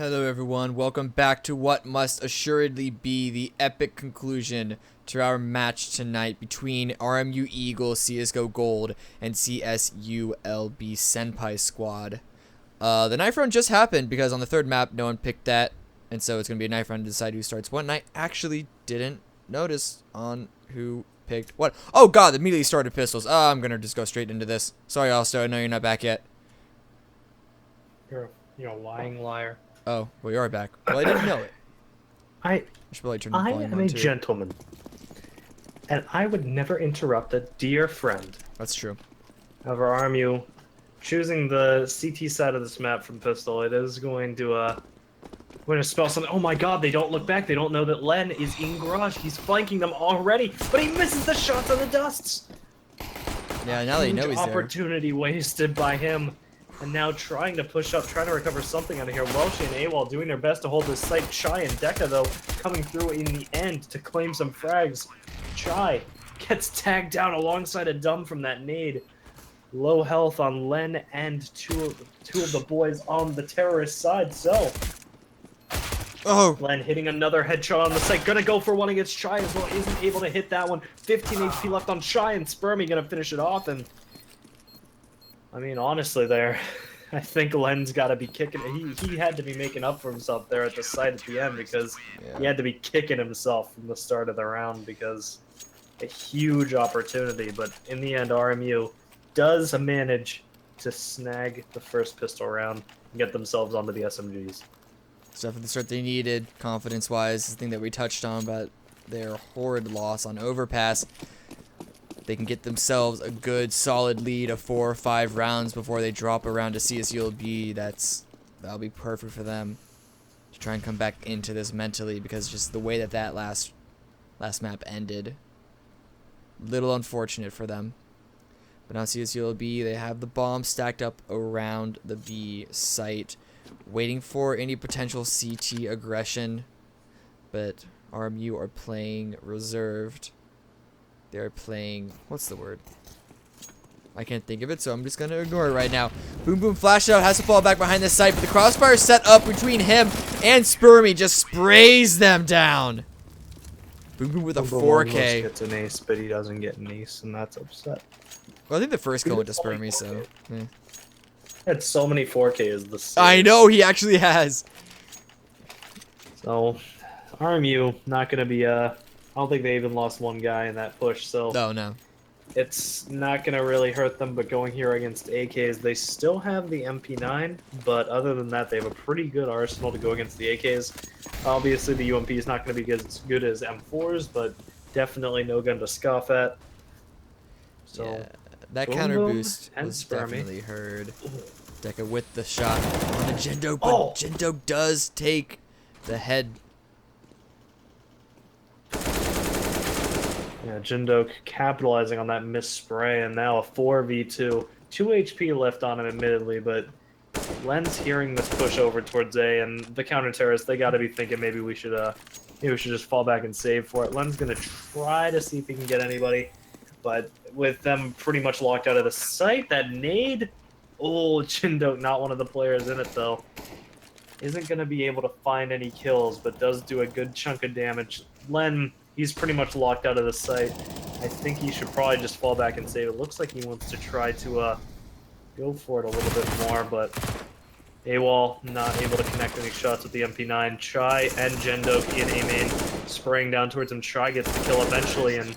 Hello everyone, welcome back to what must assuredly be the epic conclusion to our match tonight between RMU Eagle CSGO Gold and CSULB Senpai Squad. The knife run just happened because on the third map no one picked that, and so it's going to be a knife run to decide who starts what, and I actually didn't notice on who picked what. Oh god, immediately started pistols. I'm going to just go straight into this. Sorry Alsto, I know you're not back yet. You're a lying liar. Oh, well you are back. Well, I didn't know it. I should probably turn the volume am on a too. gentleman, and I would never interrupt a dear friend. That's true. However, RMU choosing the CT side of this map from pistol, it is going to spell something. Oh my god, they don't look back. They don't know that Len is in garage. He's flanking them already, but he misses the shots on the dusts. Yeah, now they know he's there. Opportunity wasted by him. And now trying to push up, trying to recover something out of here. Welsh and AWOL doing their best to hold this site. Chai and Deka, though, coming through in the end to claim some frags. Chai gets tagged down alongside a dumb from that nade. Low health on Len and two of the boys on the terrorist side. So, Len hitting another headshot on the site. Gonna go for one against Chai as well. Isn't able to hit that one. 15 HP left on Chai, and Spermy gonna finish it off. And I mean, honestly, there, I think Len's got to be kicking. He had to be making up for himself there at the site at the end because he had to be kicking himself from the start of the round because a huge opportunity. But in the end, RMU does manage to snag the first pistol round and get themselves onto the SMGs. Stuff at the start they needed, confidence-wise, the thing that we touched on about their horrid loss on Overpass. They can get themselves a good solid lead of 4 or 5 rounds before they drop around to CSULB. That'll be perfect for them to try and come back into this mentally, because just the way that last map ended, little unfortunate for them. But now CSULB, they have the bomb stacked up around the B site, waiting for any potential CT aggression, but RMU are playing reserved. They're playing, what's the word? I can't think of it, so I'm just gonna ignore it right now. Boom Boom flash out, has to fall back behind the site, but the crossfire set up between him and Spermy just sprays them down. Boom Boom with a 4K. Gets an ace, but he doesn't get an ace, and that's upset. Well, I think the first kill went to Spermy, so. Had so many 4Ks this series. I know, he actually has. So, RMU not gonna be I don't think they even lost one guy in that push, so no. It's not going to really hurt them, but going here against AKs, they still have the MP9, but other than that, they have a pretty good arsenal to go against the AKs. Obviously, the UMP is not going to be as good as M4s, but definitely no gun to scoff at. So, yeah, that counter boost was definitely heard. Deka with the shot on the Jindok, but Jindok does take the head. Yeah, Jindok capitalizing on that missed spray, and now a 4v2. 2 HP left on him, admittedly, but Len's hearing this push over towards A, and the counter-terrorists, they gotta be thinking maybe we should just fall back and save for it. Len's gonna try to see if he can get anybody, but with them pretty much locked out of the site, that nade, Jindok, not one of the players in it, though, isn't gonna be able to find any kills, but does do a good chunk of damage. Len, he's pretty much locked out of the site. I think he should probably just fall back and save. It looks like he wants to try to go for it a little bit more, but AWOL not able to connect any shots with the MP9. Chai and Jindok in A main, spraying down towards him. Chai gets the kill eventually, and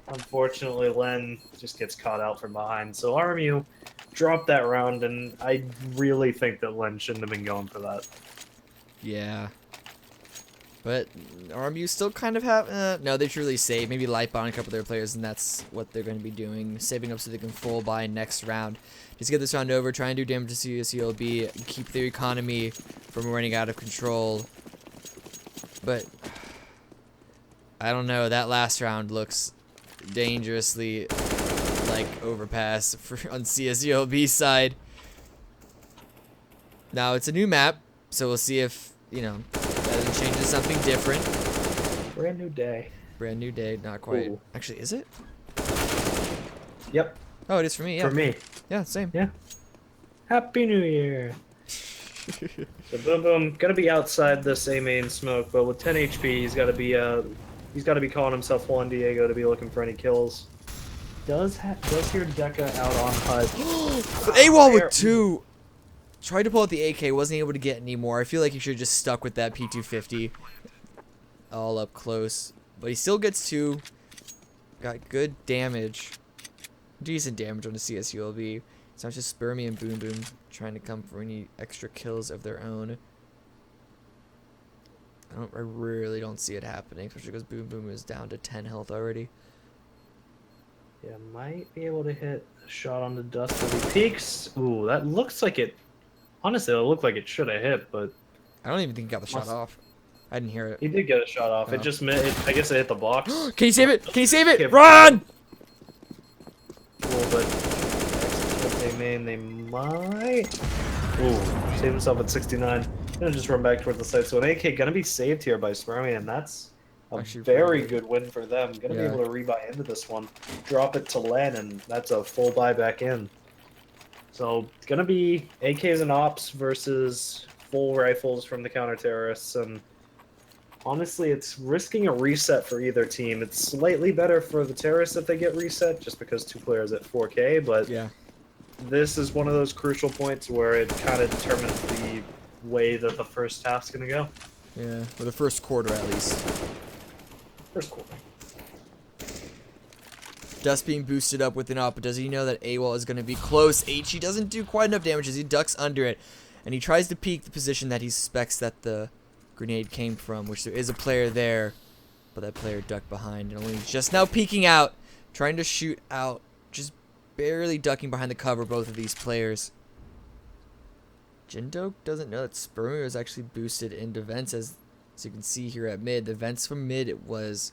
unfortunately Len just gets caught out from behind. So RMU dropped that round, and I really think that Len shouldn't have been going for that. Yeah. But RMU still kind of have, no, they truly save. Maybe light on a couple of their players, and that's what they're going to be doing. Saving up so they can full buy next round. Just get this round over, try and do damage to CSULB, keep their economy from running out of control. But, I don't know, that last round looks dangerously like Overpass on CSULB side. Now, it's a new map, so we'll see if, that changes something different. Brand new day. Brand new day, not quite. Ooh. Actually, is it? Yep. Oh, it is for me, yeah. For me. Yeah, same. Yeah. Happy New Year. So Boom Boom gonna be outside this A main smoke, but with 10 HP, he's got to be calling himself Juan Diego to be looking for any kills. Does hear Deca out on HUD. AWOL with 2. Tried to pull out the AK, wasn't able to get any more. I feel like he should have just stuck with that P250 all up close. But he still gets 2. Got good damage. Decent damage on the CSULB. It's not just Spermy and Boom Boom trying to come for any extra kills of their own. I really don't see it happening, especially because Boom Boom is down to 10 health already. Yeah, might be able to hit a shot on the dust as he peeks. Ooh, that looks like it. Honestly, it looked like it should have hit, but I don't even think he got the shot off. I didn't hear it. He did get a shot off. Oh. It just I guess it hit the box. Can you save it? Can you save it? Run! Cool, but they might. Ooh, save himself at 69. Gonna just run back towards the site. So an AK gonna be saved here by Spermy, and that's a Actually, very good win for them. Gonna be Yeah. able to rebuy into this one, drop it to Len, and that's a full buy back in. So it's gonna be AKs and ops versus full rifles from the counter terrorists, and honestly, it's risking a reset for either team. It's slightly better for the terrorists if they get reset, just because 2 players at 4K, but Yeah. this is one of those crucial points where it kind of determines the way that the first half's going to go. Yeah, for the first quarter at least. First quarter. Dust being boosted up with an op, but does he know that AWOL is going to be close? HE doesn't do quite enough damage as he ducks under it, and he tries to peek the position that he suspects that the grenade came from, which there is a player there, but that player ducked behind and only just now peeking out, trying to shoot out, just barely ducking behind the cover, both of these players. Jindok doesn't know that Spermy was actually boosted into vents, as you can see here at mid. The vents from mid is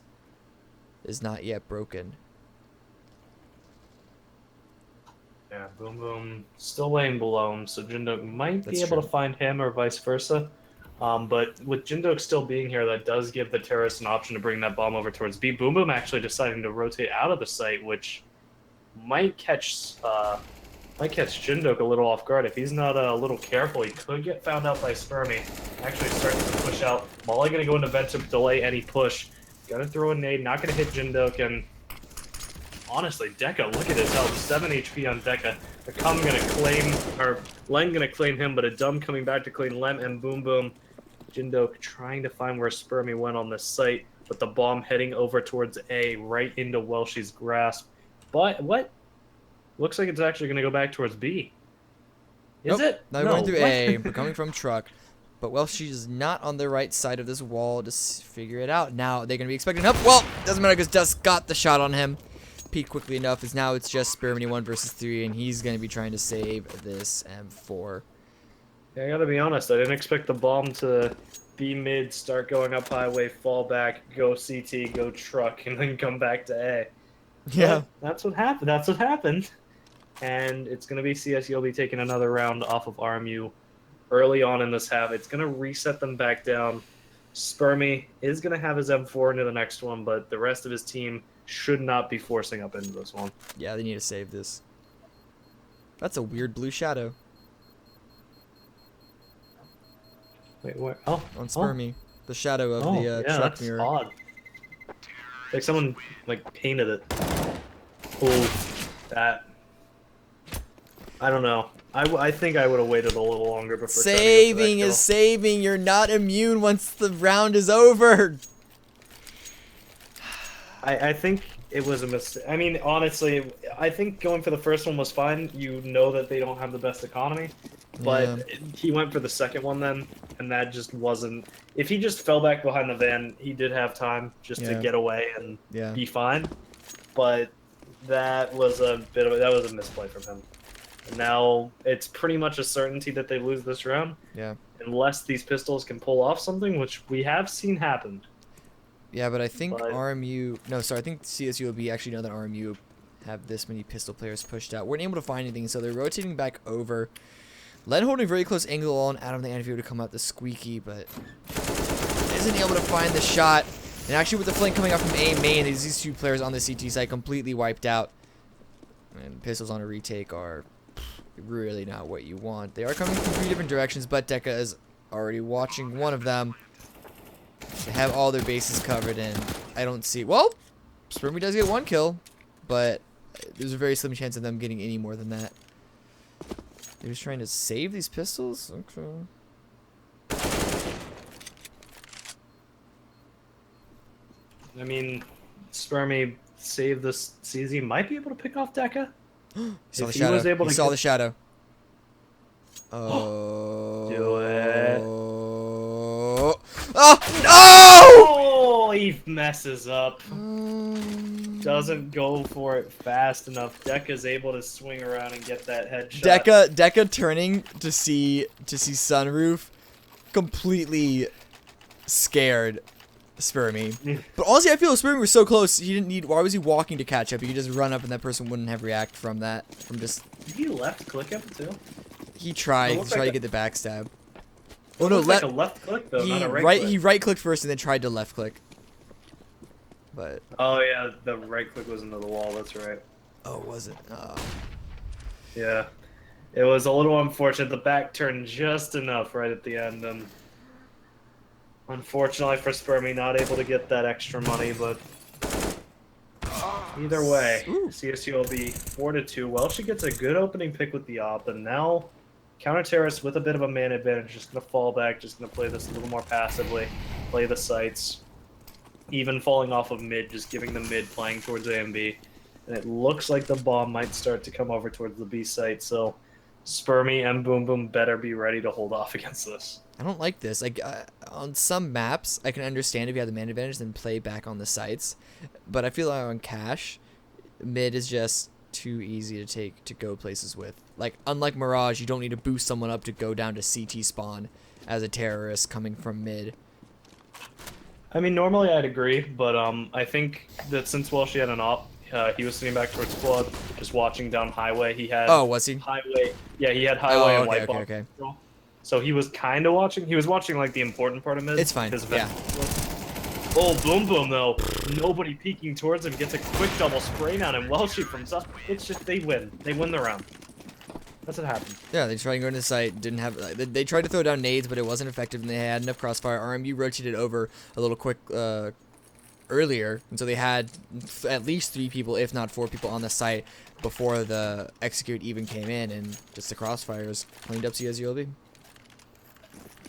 not yet broken. Yeah, Boom Boom still laying below him, so Jindok might be That's able true. to find him or vice versa. But with Jindok still being here, that does give the terrorists an option to bring that bomb over towards B. Boom Boom actually deciding to rotate out of the site, which might catch Jindok a little off guard. If he's not a little careful, he could get found out by Spermy. Actually starting to push out. Molly going to go into vent to delay any push. Gonna throw a nade, not going to hit Jindok, and honestly, Deca, look at his health. 7 HP on Deca. The Cum going to claim, or Len going to claim him, but a Dumb coming back to claim Lem and Boom Boom. Jindok trying to find where Spermy went on this site, but the bomb heading over towards A, right into Welsh's grasp. But what? Looks like it's actually going to go back towards B. Is it? Now we're going through A. We're coming from truck. But Welsh is not on the right side of this wall to figure it out. Now they're going to be expecting help. Well, doesn't matter because Dust got the shot on him. Peaked quickly enough as now it's just Spermy 1 versus 3, and he's going to be trying to save this M4. Yeah, I gotta be honest, I didn't expect the bomb to be mid, start going up highway, fall back, go CT, go truck, and then come back to A. Yeah. But that's what happened. That's what happened. And it's gonna be CSULB taking another round off of RMU early on in this half. It's gonna reset them back down. Spermy is gonna have his M4 into the next one, but the rest of his team should not be forcing up into this one. Yeah, they need to save this. That's a weird blue shadow Wait, where? Oh, on Spermy. The shadow of the yeah, truck that's mirror. odd. Like someone painted it. Oh, that. I don't know. I think I would have waited a little longer before. Saving is saving. You're not immune once the round is over. I think it was a mistake. I mean, honestly, I think going for the first one was fine. You know that they don't have the best economy. But he went for the second one then, and that just wasn't... If he just fell back behind the van, he did have time just to get away and be fine. But that was a misplay from him. And now it's pretty much a certainty that they lose this round. Yeah. Unless these pistols can pull off something, which we have seen happen. Yeah, but I think RMU... No, sorry, I think CSULB actually know that RMU have this many pistol players pushed out. We're not able to find anything, so they're rotating back over. Len holding very close angle on Adam the Anvil to come out the squeaky, but isn't able to find the shot. And actually with the flank coming up from A main, these 2 players on the CT side completely wiped out. And pistols on a retake are really not what you want. They are coming from 3 different directions, but Deca is already watching one of them. They have all their bases covered, and I don't see... Well, Spermy does get 1 kill, but there's a very slim chance of them getting any more than that. They're just trying to save these pistols? Okay. I mean, Spermy saved this CZ, might be able to pick off Deca. Saw the If he shadow. was able He to saw get- the shadow. Oh. Do it. Oh. No! Oh, he messes up. Doesn't go for it fast enough. Deca's able to swing around and get that headshot. Deca turning to see Sunroof, completely scared Spermy. But honestly, I feel Spermy was so close. He didn't need. Why was he walking to catch up? He could just run up, and that person wouldn't have react from that. From just. Did he left click him too? He tried. He looks tried like to get the backstab. Oh Oh no! no, like a left click though, not a right click. He right clicked first and then tried to left click. But. Oh yeah, the right click was into the wall. That's right. Oh, was it? Yeah, it was a little unfortunate. The back turned just enough right at the end, and unfortunately for Spermy, not able to get that extra money. But either way, Ooh. CSULB 4-2. Well, she gets a good opening pick with the op, and now counter terrorist with a bit of a man advantage, just gonna fall back, just gonna play this a little more passively, play the sights, even falling off of mid, just giving the mid playing towards A and B. And it looks like the bomb might start to come over towards the B site, so Spermy and Boom Boom better be ready to hold off against this. I don't like this. Like on some maps, I can understand if you have the man advantage, then play back on the sites. But I feel like on cash, mid is just too easy to go places with. Like unlike Mirage, you don't need to boost someone up to go down to CT spawn as a terrorist coming from mid. I mean, normally I'd agree, but I think that since Welsh had an op, he was sitting back towards squad, just watching down highway. He had Was he? highway. Yeah, he had highway and white box okay. control. So he was kind of watching. He was watching like the important part of mid. It's fine. Yeah. Oh, Boom Boom though. Nobody peeking towards him, gets a quick double spray on him. Welsh from stuff. It's just they win. They win the round. That's what happened. Yeah, they tried to go into the site, didn't have. They tried to throw down nades, but it wasn't effective, and they had enough crossfire. RMU rotated over a little quick earlier, and so they had at least 3 people, if not 4 people, on the site before the execute even came in, and just the crossfires cleaned up CSULB.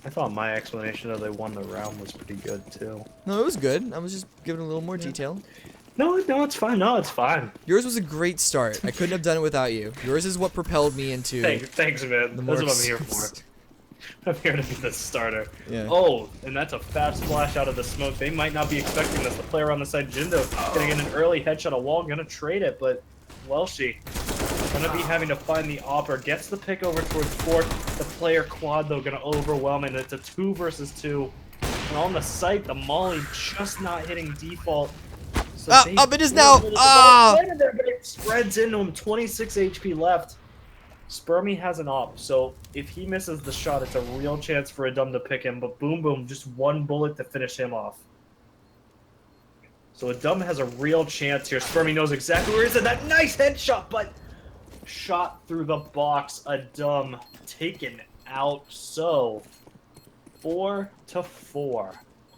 I thought my explanation of they won the round was pretty good too. No, it was good. I was just giving a little more detail. No, it's fine. No, it's fine. Yours was a great start. I couldn't have done it without you. Yours is what propelled me into. Thanks, man. The That's more what I'm here for. I'm here to be the starter. Yeah. Oh, and that's a fast splash out of the smoke. They might not be expecting this. The player on the side, Jindo, gonna get an early headshot a wall, gonna trade it, but Welshie gonna be having to find the opper. Gets the pick over towards Fort. The player quad, though, gonna overwhelm it. It's a 2 versus 2. And on the site, the molly just not hitting default. So up it is now! But it spreads into him. 26 HP left. Spermy has an op, so if he misses the shot, it's a real chance for a dumb to pick him, but Boom Boom, just 1 bullet to finish him off. So a dumb has a real chance here. Spermy knows exactly where he is, and that nice headshot, but shot through the box. A dumb taken out. So 4-4.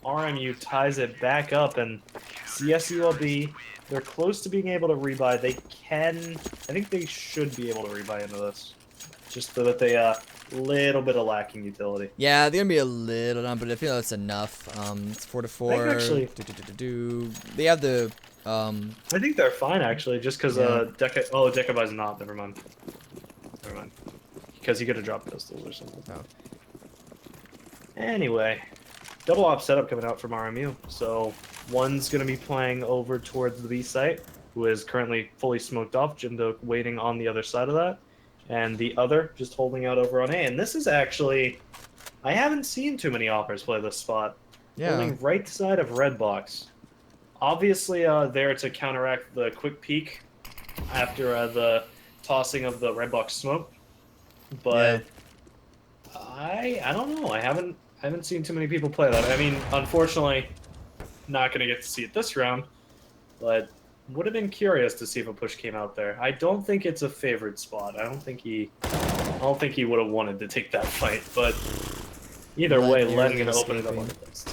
RMU ties it back up, and CSULB, they're close to being able to rebuy. They can, I think they should be able to rebuy into this. Just so that they, little bit of lacking utility. Yeah, they're gonna be a little down, but I feel that's enough. It's 4-4. Actually, they have the, I think they're fine, actually, just because, Deca buys not, never mind. Never mind. Because he could have dropped pistols or something. Oh. Anyway, double op setup coming out from RMU. So one's going to be playing over towards the B site, who is currently fully smoked off. Jindo waiting on the other side of that. And the other just holding out over on A. And this is actually, I haven't seen too many oppers play this spot. Yeah. Holding right side of red box. Obviously there to counteract the quick peek after the tossing of the red box smoke. But yeah. I don't know. I haven't seen too many people play that. I mean, unfortunately, not going to get to see it this round, but Would have been curious to see if a push came out there. I don't think it's a favorite spot. I don't think he would have wanted to take that fight, but either way, Len gonna open it up on the list.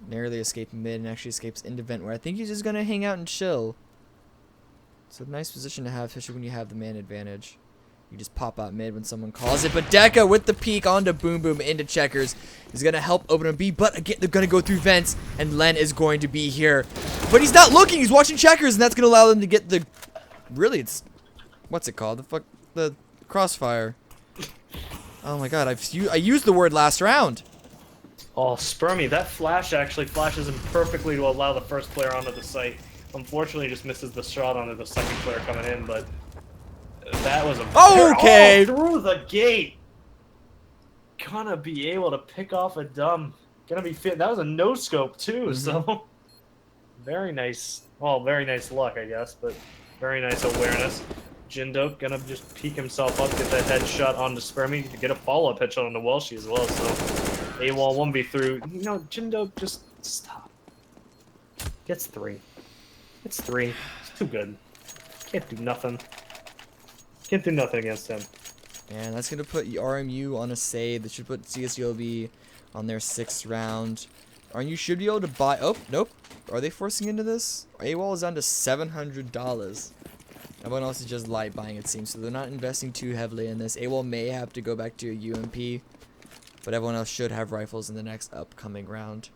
Narrowly escaping mid and actually escapes into vent, where I think he's just gonna hang out and chill. It's a nice position to have, especially when you have the man advantage. You just pop out mid when someone calls it, but Deca with the peek onto Boom Boom into checkers is gonna help open a B, but again they're gonna go through vents, and Len is going to be here, but he's not looking. He's watching checkers, and that's gonna allow them to get the it's what's it called? The crossfire. Oh my god, I used the word last round. Oh, Spermy, that flash actually flashes him perfectly to allow the first player onto the site. Unfortunately, just misses the shot onto the second player coming in, but that was a okay. Through the gate. Gonna be able to pick off a dumb. Gonna be fit. That was a no scope too, so very nice. Well, very nice luck, I guess, but very nice awareness. Jindok gonna just peek himself up, get that headshot onto Spermy, to get a follow-up headshot onto Welshi as well. So AWOL 1v through. You know, Jindok, just stop. Gets 3. It's 3. It's too good. Can't do nothing. Can't do nothing against him. And that's gonna put RMU on a save. That should put CSULB on their 6th round. RMU should be able to buy. Oh, nope. Are they forcing into this? AWOL is down to $700. Everyone else is just light buying, it seems, so they're not investing too heavily in this. AWOL may have to go back to a UMP, but everyone else should have rifles in the next upcoming round.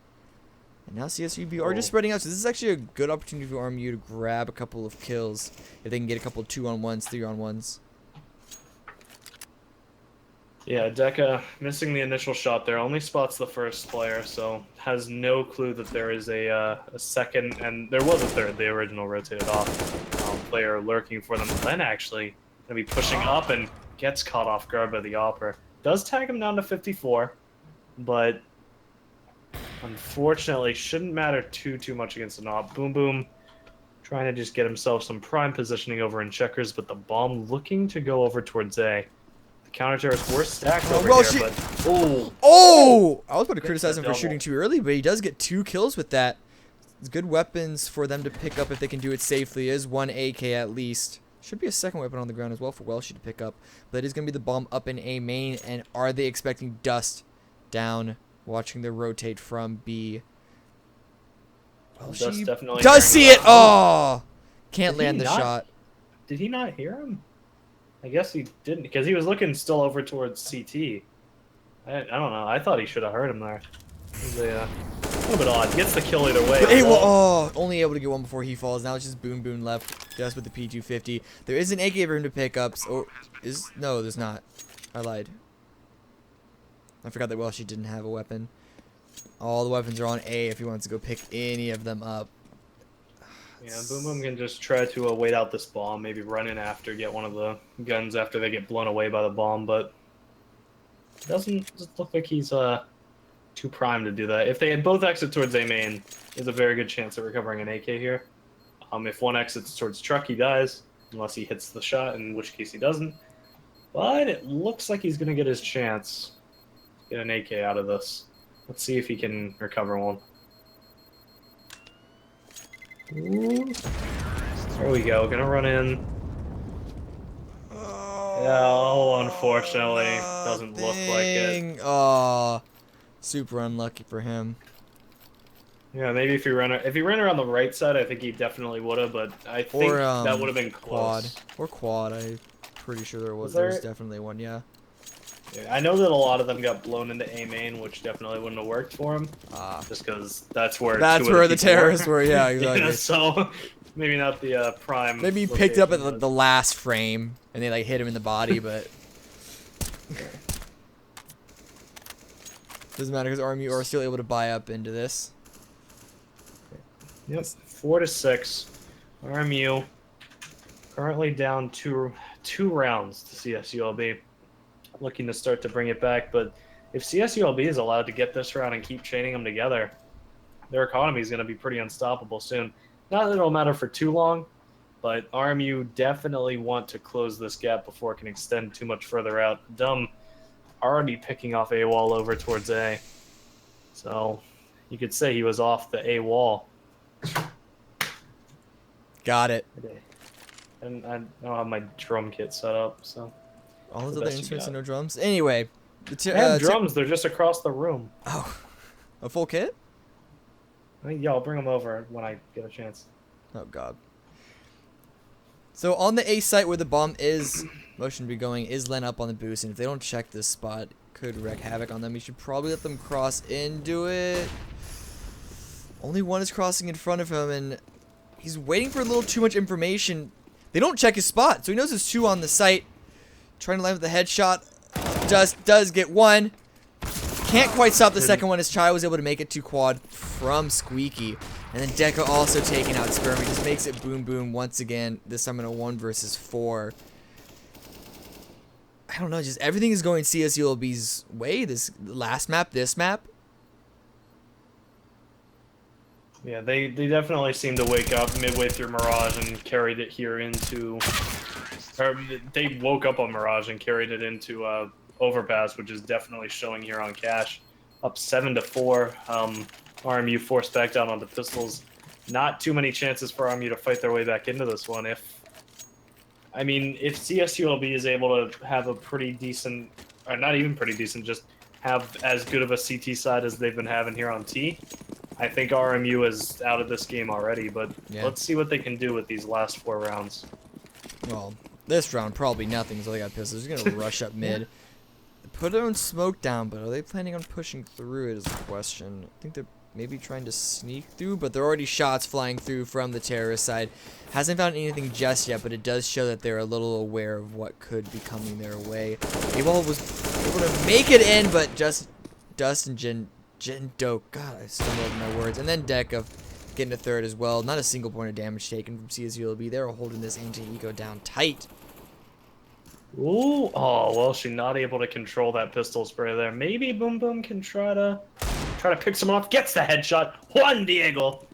And now CSUB are just spreading out, so this is actually a good opportunity for RMU to grab a couple of kills if they can get a couple 2-on-1s, 3-on-1s. Yeah, Deca missing the initial shot there. Only spots the first player, so has no clue that there is a second, and there was a third. The original rotated off player lurking for them. Then actually gonna be pushing up and gets caught off guard by the Opper. Does tag him down to 54, but unfortunately shouldn't matter too much against an Op. Boom Boom trying to just get himself some prime positioning over in checkers, but the bomb looking to go over towards A. The counter terrorists were stacked over here, but I was about to criticize him for shooting too early, but he does get 2 kills with that. It's good weapons for them to pick up if they can do it safely. Is 1 AK at least. Should be a second weapon on the ground as well for Welshi to pick up. But it is going to be the bomb up in A main. And are they expecting Dust down, watching the rotate from B? Dust definitely does see it. Oh! Can't land the shot. Did he not hear him? I guess he didn't, because he was looking still over towards CT. I don't know. I thought he should have heard him there. It was a little bit odd. Gets the kill either way. But only able to get one before he falls. Now it's just Boom Boom left, just with the P250. There is an AK for him to pick up. No, there's not. I lied. I forgot that Welshi didn't have a weapon. All the weapons are on A if he wants to go pick any of them up. Yeah, Boom Boom can just try to wait out this bomb, maybe run in after, get one of the guns after they get blown away by the bomb, but it doesn't look like he's too primed to do that. If they both exit towards A main, there's a very good chance of recovering an AK here. If one exits towards truck, he dies, unless he hits the shot, in which case he doesn't. But it looks like he's going to get his chance. Get an AK out of this. Let's see if he can recover one. Ooh. There we go. Gonna run in. Unfortunately, doesn't look like it. Oh, super unlucky for him. Yeah, maybe if he ran around the right side, I think he definitely would have. But I think that would have been close. Quad. I'm pretty sure there was. There's definitely one. Yeah. Yeah, I know that a lot of them got blown into A main, which definitely wouldn't have worked for him. Just because that's where the terrorists were. Yeah, exactly. Yeah, so maybe not the prime. Maybe he picked up at the last frame and they like hit him in the body, but doesn't matter because RMU are still able to buy up into this. Yep, 4-6. RMU currently down two rounds to CSULB. Looking to start to bring it back, but if CSULB is allowed to get this round and keep chaining them together, their economy is going to be pretty unstoppable soon. Not that it'll matter for too long, but RMU definitely want to close this gap before it can extend too much further out. Dumb already picking off A wall over towards A, so you could say he was off the A wall. Got it. Okay. And I don't have my drum kit set up, so. All those the other best you instruments and got. no drums. Anyway, I have drums. They're just across the room. Oh, a full kit? Yeah, I'll bring them over when I get a chance. Oh god. So on the A site where the bomb is motion to be going is Len up on the boost, and if they don't check this spot, it could wreak havoc on them. You should probably let them cross into it. Only one is crossing in front of him, and he's waiting for a little too much information. They don't check his spot, so he knows there's two on the site. Trying to land with the headshot. Does get one. Can't quite stop the second one as Chai was able to make it to quad from Squeaky. And then Deca also taking out Spermy. Just makes it boom boom once again. This time in a 1 versus 4. I don't know, just everything is going CSULB's way. This last map, this map. Yeah, they definitely seemed to wake up midway through Mirage and carried it here into... Or they woke up on Mirage and carried it into Overpass, which is definitely showing here on Cash. Up 7-4. RMU forced back down onto pistols. Not too many chances for RMU to fight their way back into this one. If CSULB is able to have a pretty decent, or not even pretty decent, just have as good of a CT side as they've been having here on T, I think RMU is out of this game already. But yeah, let's see what they can do with these last 4 rounds. Well, this round probably nothing, so they got pistols. They're gonna rush up mid. Put their own smoke down, but are they planning on pushing through it is the question. I think they're maybe trying to sneak through, but there are already shots flying through from the terrorist side. Hasn't found anything just yet, but it does show that they're a little aware of what could be coming their way. Abel was able to make it in, but just Dust and Jindok. God, I stumbled over my words. And then Deca getting to third as well. Not a single point of damage taken from CSULB. They're holding this anti-eco down tight. Ooh, oh, well, she's not able to control that pistol spray there. Maybe Boom Boom can try to pick someone off. Gets the headshot. Juan Diego.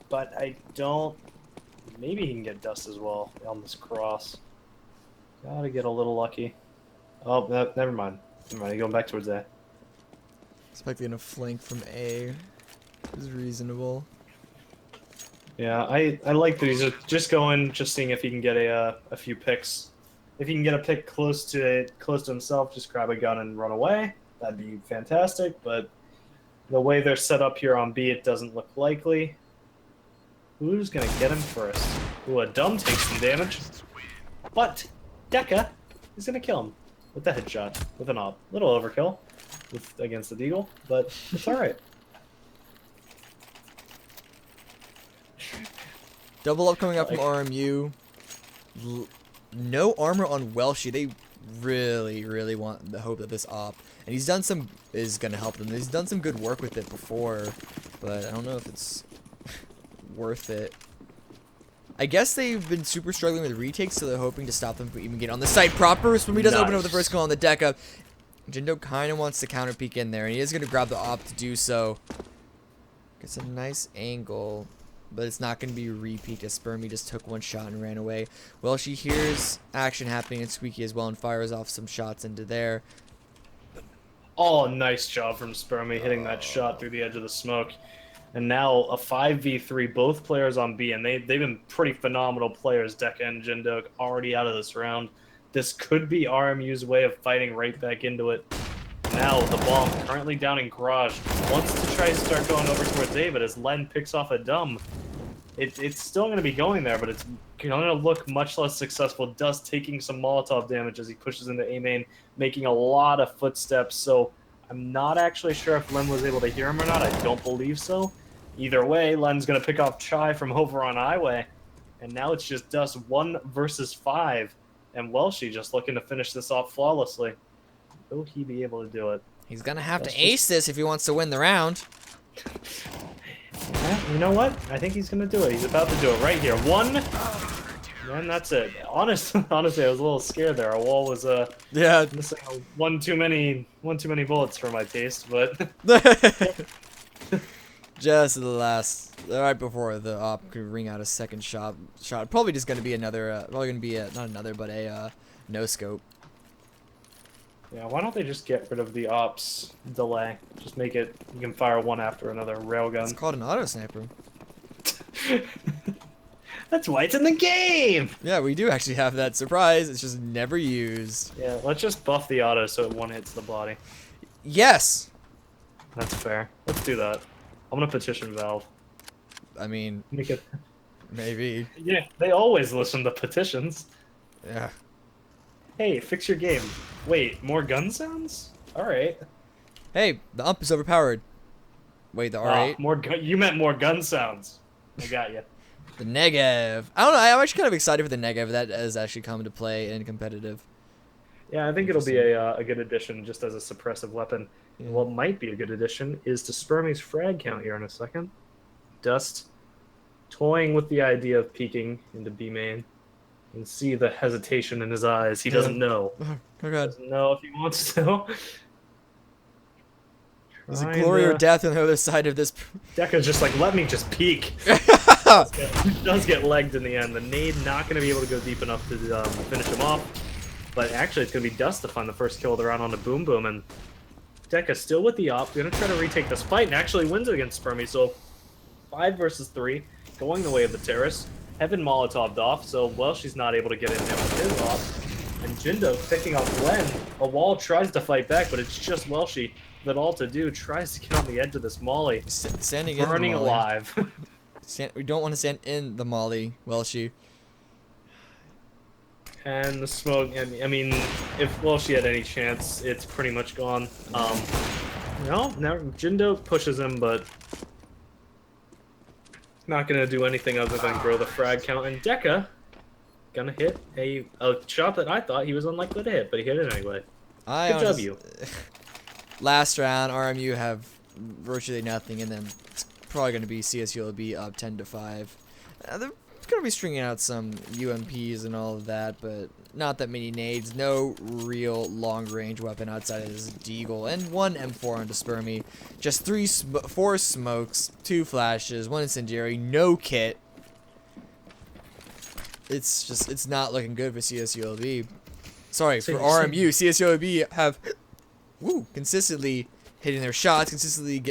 But I don't... Maybe he can get Dust as well on this cross. Gotta get a little lucky. Oh, never mind. Never mind, you're going back towards A. Expecting a flank from A is reasonable. Yeah, I like that he's just going, just seeing if he can get a few picks. If he can get a pick close to himself, just grab a gun and run away. That'd be fantastic, but the way they're set up here on B, it doesn't look likely. Who's gonna get him first? Ooh, a dumb takes some damage. But Deca is gonna kill him with the headshot, with an op. Little overkill against the Deagle, but it's alright. Double up coming up from RMU. No armor on Welshie. They really want the hope that this op, and he's done some, is going to help them. He's done some good work with it before, but I don't know if it's worth it. I guess they've been super struggling with retakes, so they're hoping to stop them from even getting on the site proper. So when he does open up the first kill on the Deca, Jindo kind of wants to counter peek in there, and he is going to grab the op to do so. Gets a nice angle. But it's not going to be repeat as Spermy just took one shot and ran away. Well, she hears action happening in Squeaky as well and fires off some shots into there. Oh, nice job from Spermy hitting that shot through the edge of the smoke. And now a 5v3, both players on B, and they've been pretty phenomenal players, Deca and Jindok, already out of this round. This could be RMU's way of fighting right back into it. Now the bomb currently down in garage wants to try to start going over towards A, but as Len picks off a dumb, it's still going to be going there, but it's going to look much less successful. Dust taking some Molotov damage as he pushes into A main, making a lot of footsteps. So I'm not actually sure if Len was able to hear him or not. I don't believe so. Either way, Len's going to pick off Chai from over on Highway, and now it's just Dust 1 versus 5, and Welshie just looking to finish this off flawlessly. Will he be able to do it? He's going to have to ace this if he wants to win the round. Yeah, you know what? I think he's going to do it. He's about to do it right here. 1, and that's it. Honestly, I was a little scared there. Our wall was missing one too many bullets for my taste, but just the last, right before the op could ring out a second shot. Probably just going to be another, not another, but a no scope. Yeah, why don't they just get rid of the ops delay? Just make it, you can fire one after another railgun. It's called an auto sniper. That's why it's in the game. Yeah, we do actually have that surprise. It's just never used. Yeah, let's just buff the auto so it one hits the body. Yes. That's fair. Let's do that. I'm gonna petition Valve. I mean, Make it. maybe. Yeah, they always listen to petitions. Yeah. Hey, fix your game. Wait, more gun sounds? All right. Hey, the ump is overpowered. Wait, the R8? More gun. You meant more gun sounds. I got you. The negative. I don't know. I'm actually kind of excited for the negative. That has actually come into play in competitive. Yeah, I think it'll be a good addition just as a suppressive weapon. Yeah. What might be a good addition is to Spermie's frag count here in a second. Dust toying with the idea of peeking into B main. You can see the hesitation in his eyes. He doesn't know. Oh god. Doesn't know if he wants to. Is it glory or death on the other side of this? Deca's just like, let me just peek. Does get legged in the end. The nade not going to be able to go deep enough to finish him off. But actually, it's going to be Dust to find the first kill of the round on the Boom Boom. And Deca still with the op. Going to try to retake this fight and actually wins it against Spermie. So 5 versus 3, going the way of the Terrace. Heaven Molotov'd off, so Welshie's not able to get in there with his off. And Jindo picking up Glenn. A wall tries to fight back, but it's just Welshie that all to do tries to get on the edge of this molly. Standing in Burning the molly. alive. We don't want to stand in the molly, Welshie. And the smoke, I mean, if Welshie had any chance, it's pretty much gone. No, Jindo pushes him, but not gonna do anything other than grow the frag count. And Deca gonna hit a shot that I thought he was unlikely to hit, but he hit it anyway. Good W. Last round, RMU have virtually nothing, and then it's probably going to be CSULB up 10-5. They're going to be stringing out some UMPs and all of that, but not that many nades. No real long-range weapon outside of this Deagle, and 1 M4 onto Spermie. Just 4 smokes, 2 flashes, 1 incendiary, no kit. It's not looking good for CSULB. Sorry, for RMU. CSULB have consistently hitting their shots,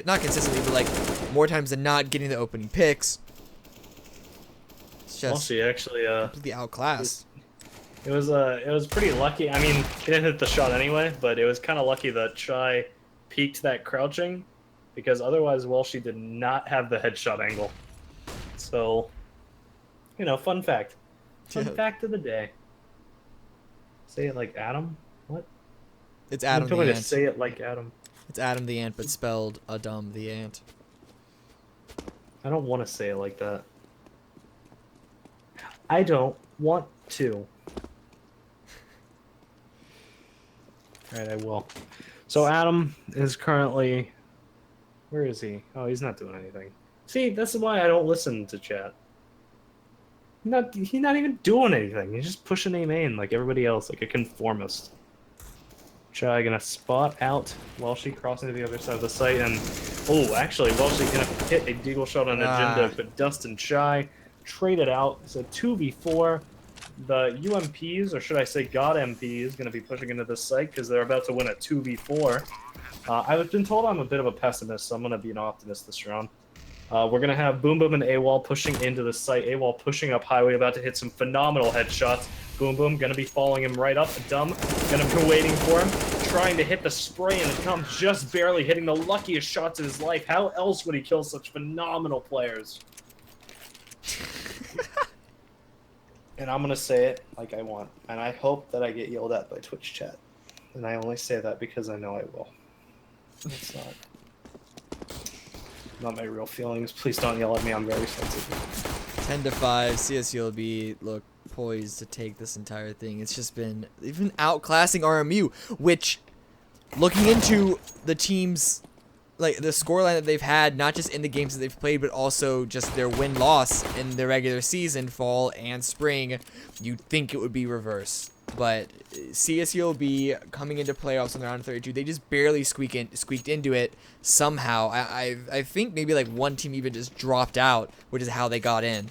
not consistently, but like more times than not getting the opening picks. It's just Welshie actually completely outclassed. It was pretty lucky. I mean, he didn't hit the shot anyway, but it was kind of lucky that Chai peeked that crouching, because otherwise Welshie did not have the headshot angle. So, you know, fun fact. Fun fact of the day. Say it like Adam? What? It's Adam the Ant. Ant. Say it like Adam. It's Adam the Ant, but spelled Adam the Ant. I don't want to say it like that. I don't want to. Alright, I will. So Adam is currently... Where is he? Oh, he's not doing anything. See, that's why I don't listen to chat. He's not even doing anything. He's just pushing A main like everybody else, like a conformist. Chai gonna spot out Welshie crossing to the other side of the site, and oh, actually, Welshie gonna hit a deagle shot on Agenda, but Dust and Chai trade it out. It's a 2v4. The UMPs, or should I say God MP, is gonna be pushing into this site because they're about to win a 2v4. I've been told I'm a bit of a pessimist, so I'm gonna be an optimist this round. We're gonna have Boom Boom and AWOL pushing into the site. AWOL pushing up highway, about to hit some phenomenal headshots. Boom Boom gonna be following him right up. Dumb gonna be waiting for him, trying to hit the spray, and Dumb just barely hitting the luckiest shots of his life. How else would he kill such phenomenal players? And I'm gonna say it like I want, and I hope that I get yelled at by Twitch chat. And I only say that because I know I will. It's not my real feelings. Please don't yell at me. I'm very sensitive. 10-5. CSULB look poised to take this entire thing. It's just been even outclassing RMU, which, looking into the teams, like the scoreline that they've had, not just in the games that they've played, but also just their win-loss in the regular season, fall and spring, you'd think it would be reverse. But CSULB coming into playoffs in the round of 32, they just barely squeaked into it somehow. I think maybe like one team even just dropped out, which is how they got in.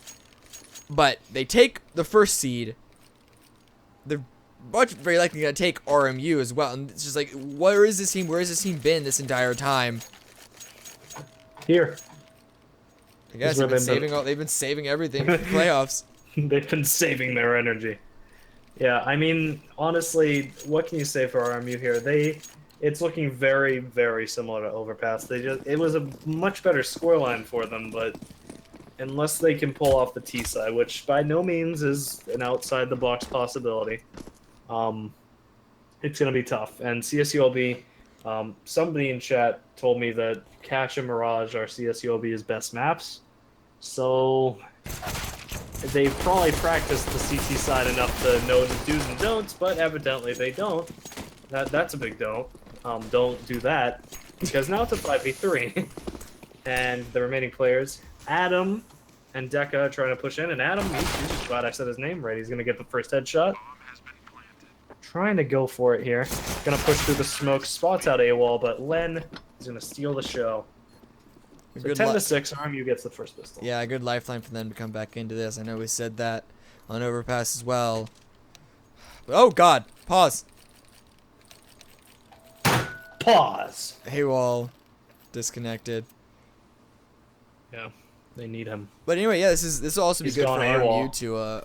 But they take the first seed. They're very likely going to take RMU as well. And it's just like, where is this team? Where has this team been this entire time? Here. I guess they've been saving everything for playoffs. They've been saving their energy. Yeah, I mean, honestly, what can you say for RMU here? It's looking very, very similar to Overpass. It was a much better scoreline for them, but unless they can pull off the T side, which by no means is an outside the box possibility, um, it's gonna be tough. And CSULB, somebody in chat told me that Cache and Mirage are CSULB's best maps, so they've probably practiced the CT side enough to know the do's and don'ts, but evidently they don't. That's a big don't. Don't do that, because now it's a 5v3. And the remaining players, Adam and Deka, are trying to push in, and Adam, he's just glad I said his name right. He's going to get the first headshot. Trying to go for it here. Going to push through the smoke, spots out AWOL, but Len is going to steal the show. So 10-6, RMU gets the first pistol. Yeah, a good lifeline for them to come back into this. I know we said that on Overpass as well. Oh, God. Pause. Pause. AWOL. Disconnected. Yeah, they need him. But anyway, yeah, this will also be He's good for gone RMU AWOL. to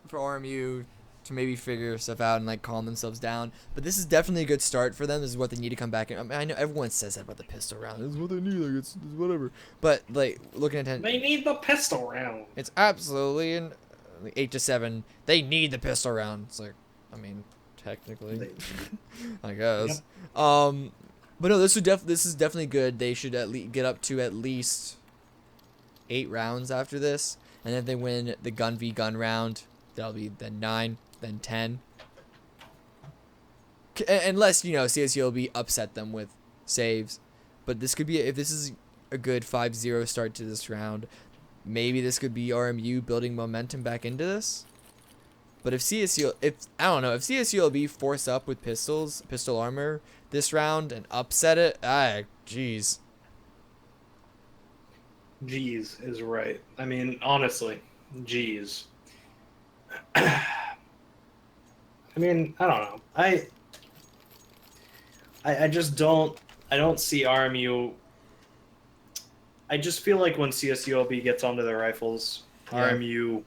for RMU to maybe figure stuff out and like calm themselves down. But this is definitely a good start for them. This is what they need to come back in. I mean, I know everyone says that about the pistol round. This is what they need. Like it's whatever. But like looking at They need the pistol round. it's absolutely an 8 to 7. They need the pistol round. It's like, I mean, technically, I guess. Yep. But no, this is definitely good. They should at least get up to at least 8 rounds after this, and if they win the gun v gun round, that'll be then 9, then 10. Unless CSULB upset them with saves, but this could be if this is a good 5-0 start to this round. Maybe this could be RMU building momentum back into this. But if CSULB force up with pistol armor this round and upset it, jeez. Jeez is right. I mean, honestly, jeez. I mean, I don't know. I just don't. I don't see RMU. I just feel like when CSULB gets onto their rifles, RMU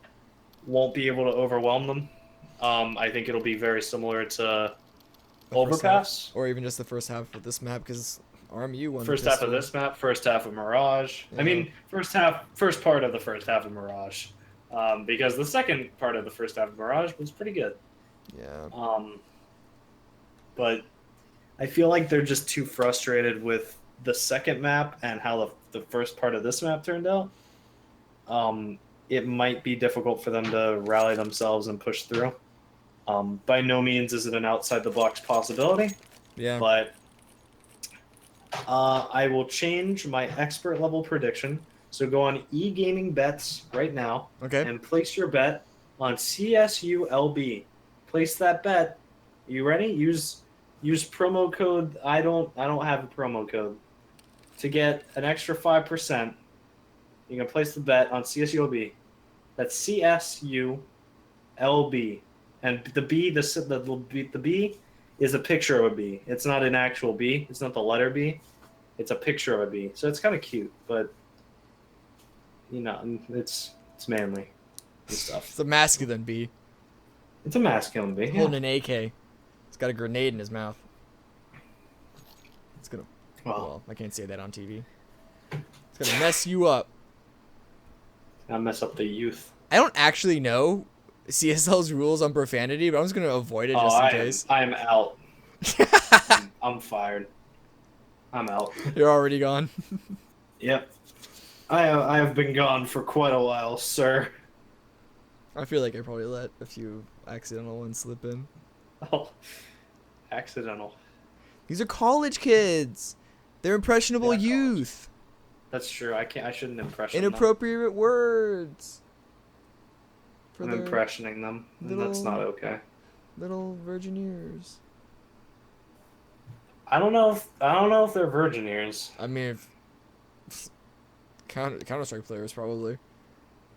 won't be able to overwhelm them. I think it'll be very similar to Overpass, or even just the first half of this map, because RMU won. First half of this map, first half of Mirage. Yeah. I mean, first part of the first half of Mirage, because the second part of the first half of Mirage was pretty good. Yeah. But I feel like they're just too frustrated with the second map and how the first part of this map turned out. It might be difficult for them to rally themselves and push through. By no means is it an outside the box possibility. Yeah. But I will change my expert level prediction. So go on eGaming Bets right now. Okay. And place your bet on CSULB. Place that bet. Are you ready? Use promo code. I don't have a promo code. To get an extra 5%, you can place the bet on CSULB. That's CSULB. And the B, the B is a picture of a B. It's not an actual B. It's not the letter B. It's a picture of a B. So it's kind of cute, but it's manly and stuff. It's a masculine B. It's a masculine B. Holding an AK. It's got a grenade in his mouth. It's gonna. Well, I can't say that on TV. It's gonna mess you up. I'll mess up the youth. I don't actually know CSL's rules on profanity, but I'm just gonna avoid it just in case. I'm out. I'm fired. I'm out. You're already gone. Yep. I have been gone for quite a while, sir. I feel like I probably let a few accidental ones slip in. Oh, accidental. These are college kids. They're impressionable youth. That's true. I shouldn't impression Inappropriate words. I'm impressioning them, and that's not okay. Little virgin ears. I don't know if they're virgin ears. I mean, Counter-Strike players probably.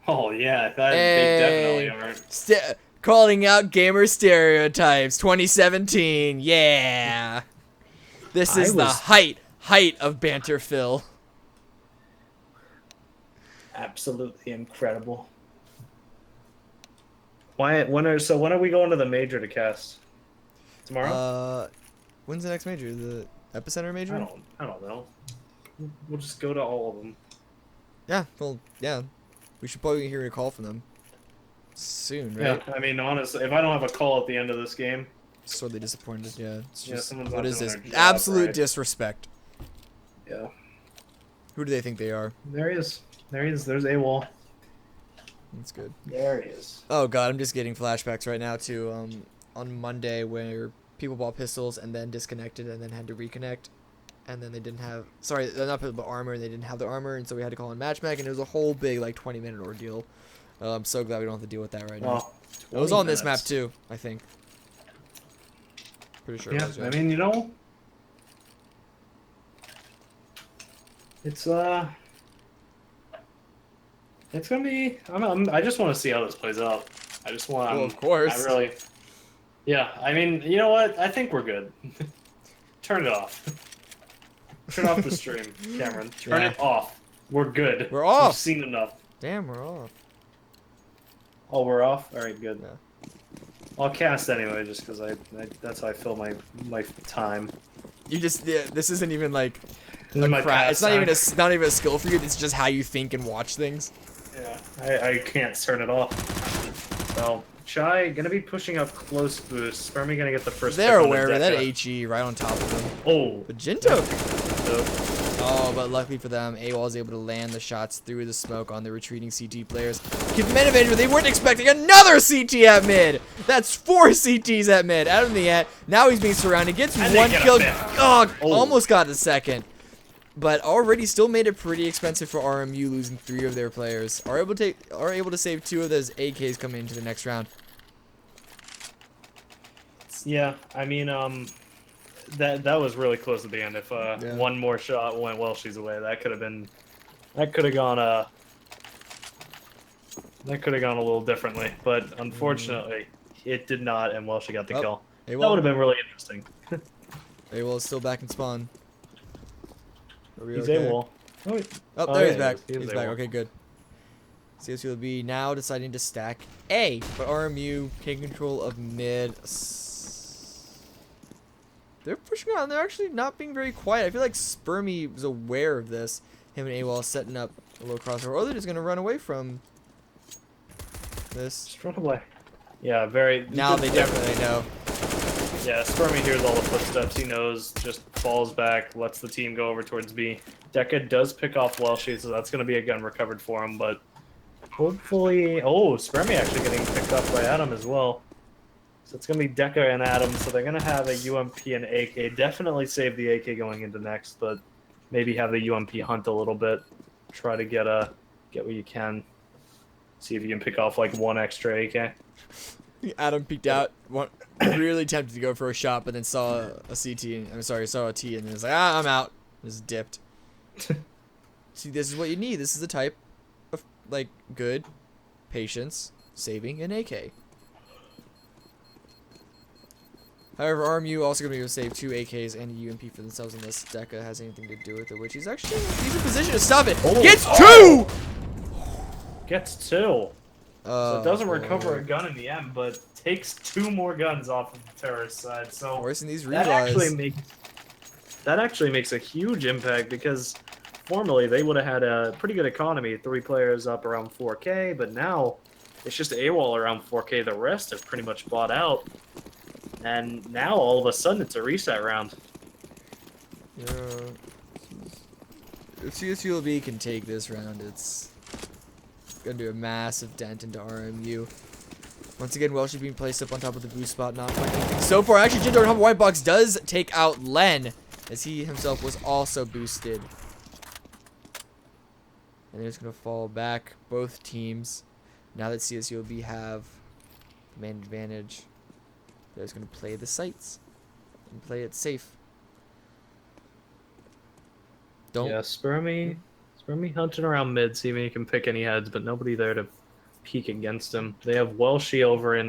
Oh yeah, they definitely are. Calling out gamer stereotypes 2017. Yeah. This is the height of banter, Phil. Absolutely incredible. When are we going to the major to cast? Tomorrow? When's the next major? The epicenter major? I don't know. We'll just go to all of them. Yeah. Well, yeah. We should probably hear a call from them soon, Yeah, right? I mean, honestly, if I don't have a call at the end of this game, Sorely disappointed. Yeah. It's just someone's what not is doing this? their job Absolute right. disrespect. Yeah. Who do they think they are? There he is. There he is. There's AWOL. That's good. There he is. Oh god, I'm just getting flashbacks right now to on Monday where people bought pistols and then disconnected and then had to reconnect, and then they didn't have not people but armor, and they didn't have the armor, and so we had to call in matchmaking, and it was a whole big like 20-minute ordeal. I'm so glad we don't have to deal with that right now. It was on this map too, I think. Pretty sure. Yeah, it was, yeah. I mean, it's gonna be. I just want to see how this plays out. I just want. Well, of course. I really. Yeah, I mean, you know what? I think we're good. Turn it off. Turn off the stream, Cameron. Turn it off. We're good. We're off. We've seen enough. Damn, we're off. Oh, we're off. All right, good. Yeah. I'll cast anyway, just because that's how I fill my time. You just this isn't even like This is my it's not even pastime. not even a skill for you. It's just how you think and watch things. Yeah, I can't turn it off. So, Chai gonna be pushing up close boost. Spermy gonna get the first. They're pick on the aware of it. That Deca. HE right on top of them. Oh, But Jinto. so, Oh, but luckily for them, AWOL is able to land the shots through the smoke on the retreating CT players. Keep them innovative, but they weren't expecting another CT at mid. That's 4 CTs at mid. Out of the end. Now he's being surrounded. Gets And they one get a kill. fifth. Oh, Oh. almost got the second. But already still made it pretty expensive for RMU, losing 3 of their players. Are able to save 2 of those AKs coming into the next round. yeah, I mean, that was really close at the end. If Yeah. one more shot went well, she's away. That could have gone a little differently. But unfortunately, it did not. And she got the kill. That would have been really interesting. AWOL is still back in spawn. Are we He's okay? AWOL. Oh, Oh, there yeah, he's back. he is He's back. AWOL. Okay, good. CSULB now deciding to stack A, but RMU taking control of mid. They're pushing on. They're actually not being very quiet. I feel like Spermy was aware of this. Him and AWOL setting up a little crossover. Or they're just going to run away from this. Just run away. Yeah, very. Now they definitely know. Yeah, Spermy hears all the footsteps. He knows, just falls back, lets the team go over towards B. Deca does pick off Welshi, so that's going to be a gun recovered for him, but hopefully... Oh, Spermy actually getting picked up by Adam as well. So it's going to be Deca and Adam, so they're going to have a UMP and AK. Definitely save the AK going into next, but maybe have the UMP hunt a little bit. Try to get what you can. See if you can pick off like one extra AK. Adam peeked out, really tempted to go for a shot, but then saw a CT. Saw a T, and then was like, I'm out. Just dipped. See, this is what you need. This is the type of like good patience, saving an AK. However, RMU also gonna be able to save 2 AKs and a UMP for themselves unless Deca has anything to do with it, which he's actually in a decent position to stop it. Oh. Gets 2. Gets 2. So it doesn't recover a boy. gun in the end, but takes 2 more guns off of the terrorist side. So Forcing these that actually makes a huge impact because formerly they would have had a pretty good economy, 3 players up around 4K, but now it's just AWOL around 4K. The rest have pretty much bought out, and now all of a sudden it's a reset round. Yeah. If CSULB can take this round, it's gonna do a massive dent into RMU. Once again, Welsh is being placed up on top of the boost spot, not finding anything so far. Actually, Jinder on top of White Box does take out Len, as he himself was also boosted. And they're just gonna fall back, both teams. Now that CSULB have man advantage, they're just gonna play the sights and play it safe. Don't. Yeah, Spermy hunting around mid, see if he can pick any heads, but nobody there to peek against him. They have Welshi over in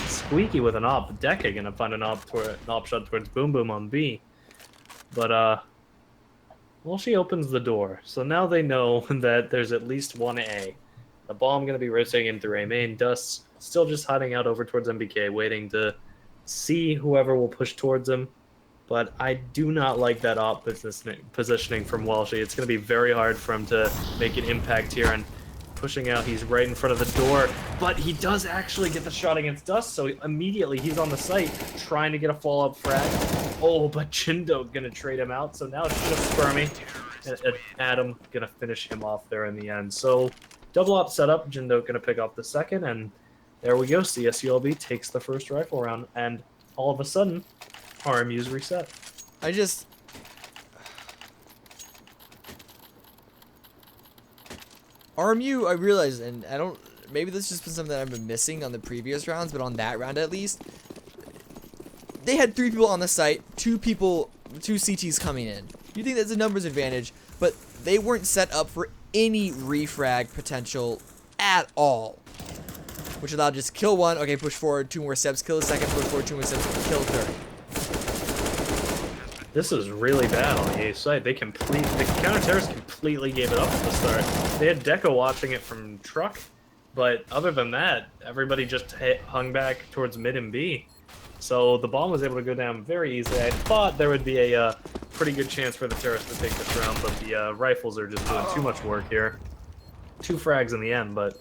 Squeaky with an op. Deca gonna find an op shot towards Boom Boom on B. But Welshi opens the door, so now they know that there's at least one A. The bomb going to be rotating in through A main. Dust still just hiding out over towards MBK, waiting to see whoever will push towards him. But I do not like that op positioning from Welshie. It's going to be very hard for him to make an impact here. And pushing out, he's right in front of the door. But he does actually get the shot against Dust, so immediately he's on the site trying to get a follow-up frag. Oh, but Jindo going to trade him out, so now it's just Spermy. And Adam going to finish him off there in the end. So double op setup, Jindo going to pick up the second, and there we go. CSULB takes the first rifle round, and all of a sudden, RMU's reset. RMU, I realize, and I don't, maybe this has just been something that I've been missing on the previous rounds, but on that round at least, they had 3 people on the site, 2 CTs coming in. You think that's a numbers advantage, but they weren't set up for any refrag potential at all. Which allowed just kill one, okay, push forward, 2 more steps, kill a second, push forward, 2 more steps, kill a third. This is really bad on the A side. The counter-terrorists completely gave it up at the start. They had Deco watching it from truck, but other than that, everybody just hung back towards mid and B. So the bomb was able to go down very easily. I thought there would be a pretty good chance for the terrorists to take this round, but the rifles are just doing too much work here. 2 frags in the end, but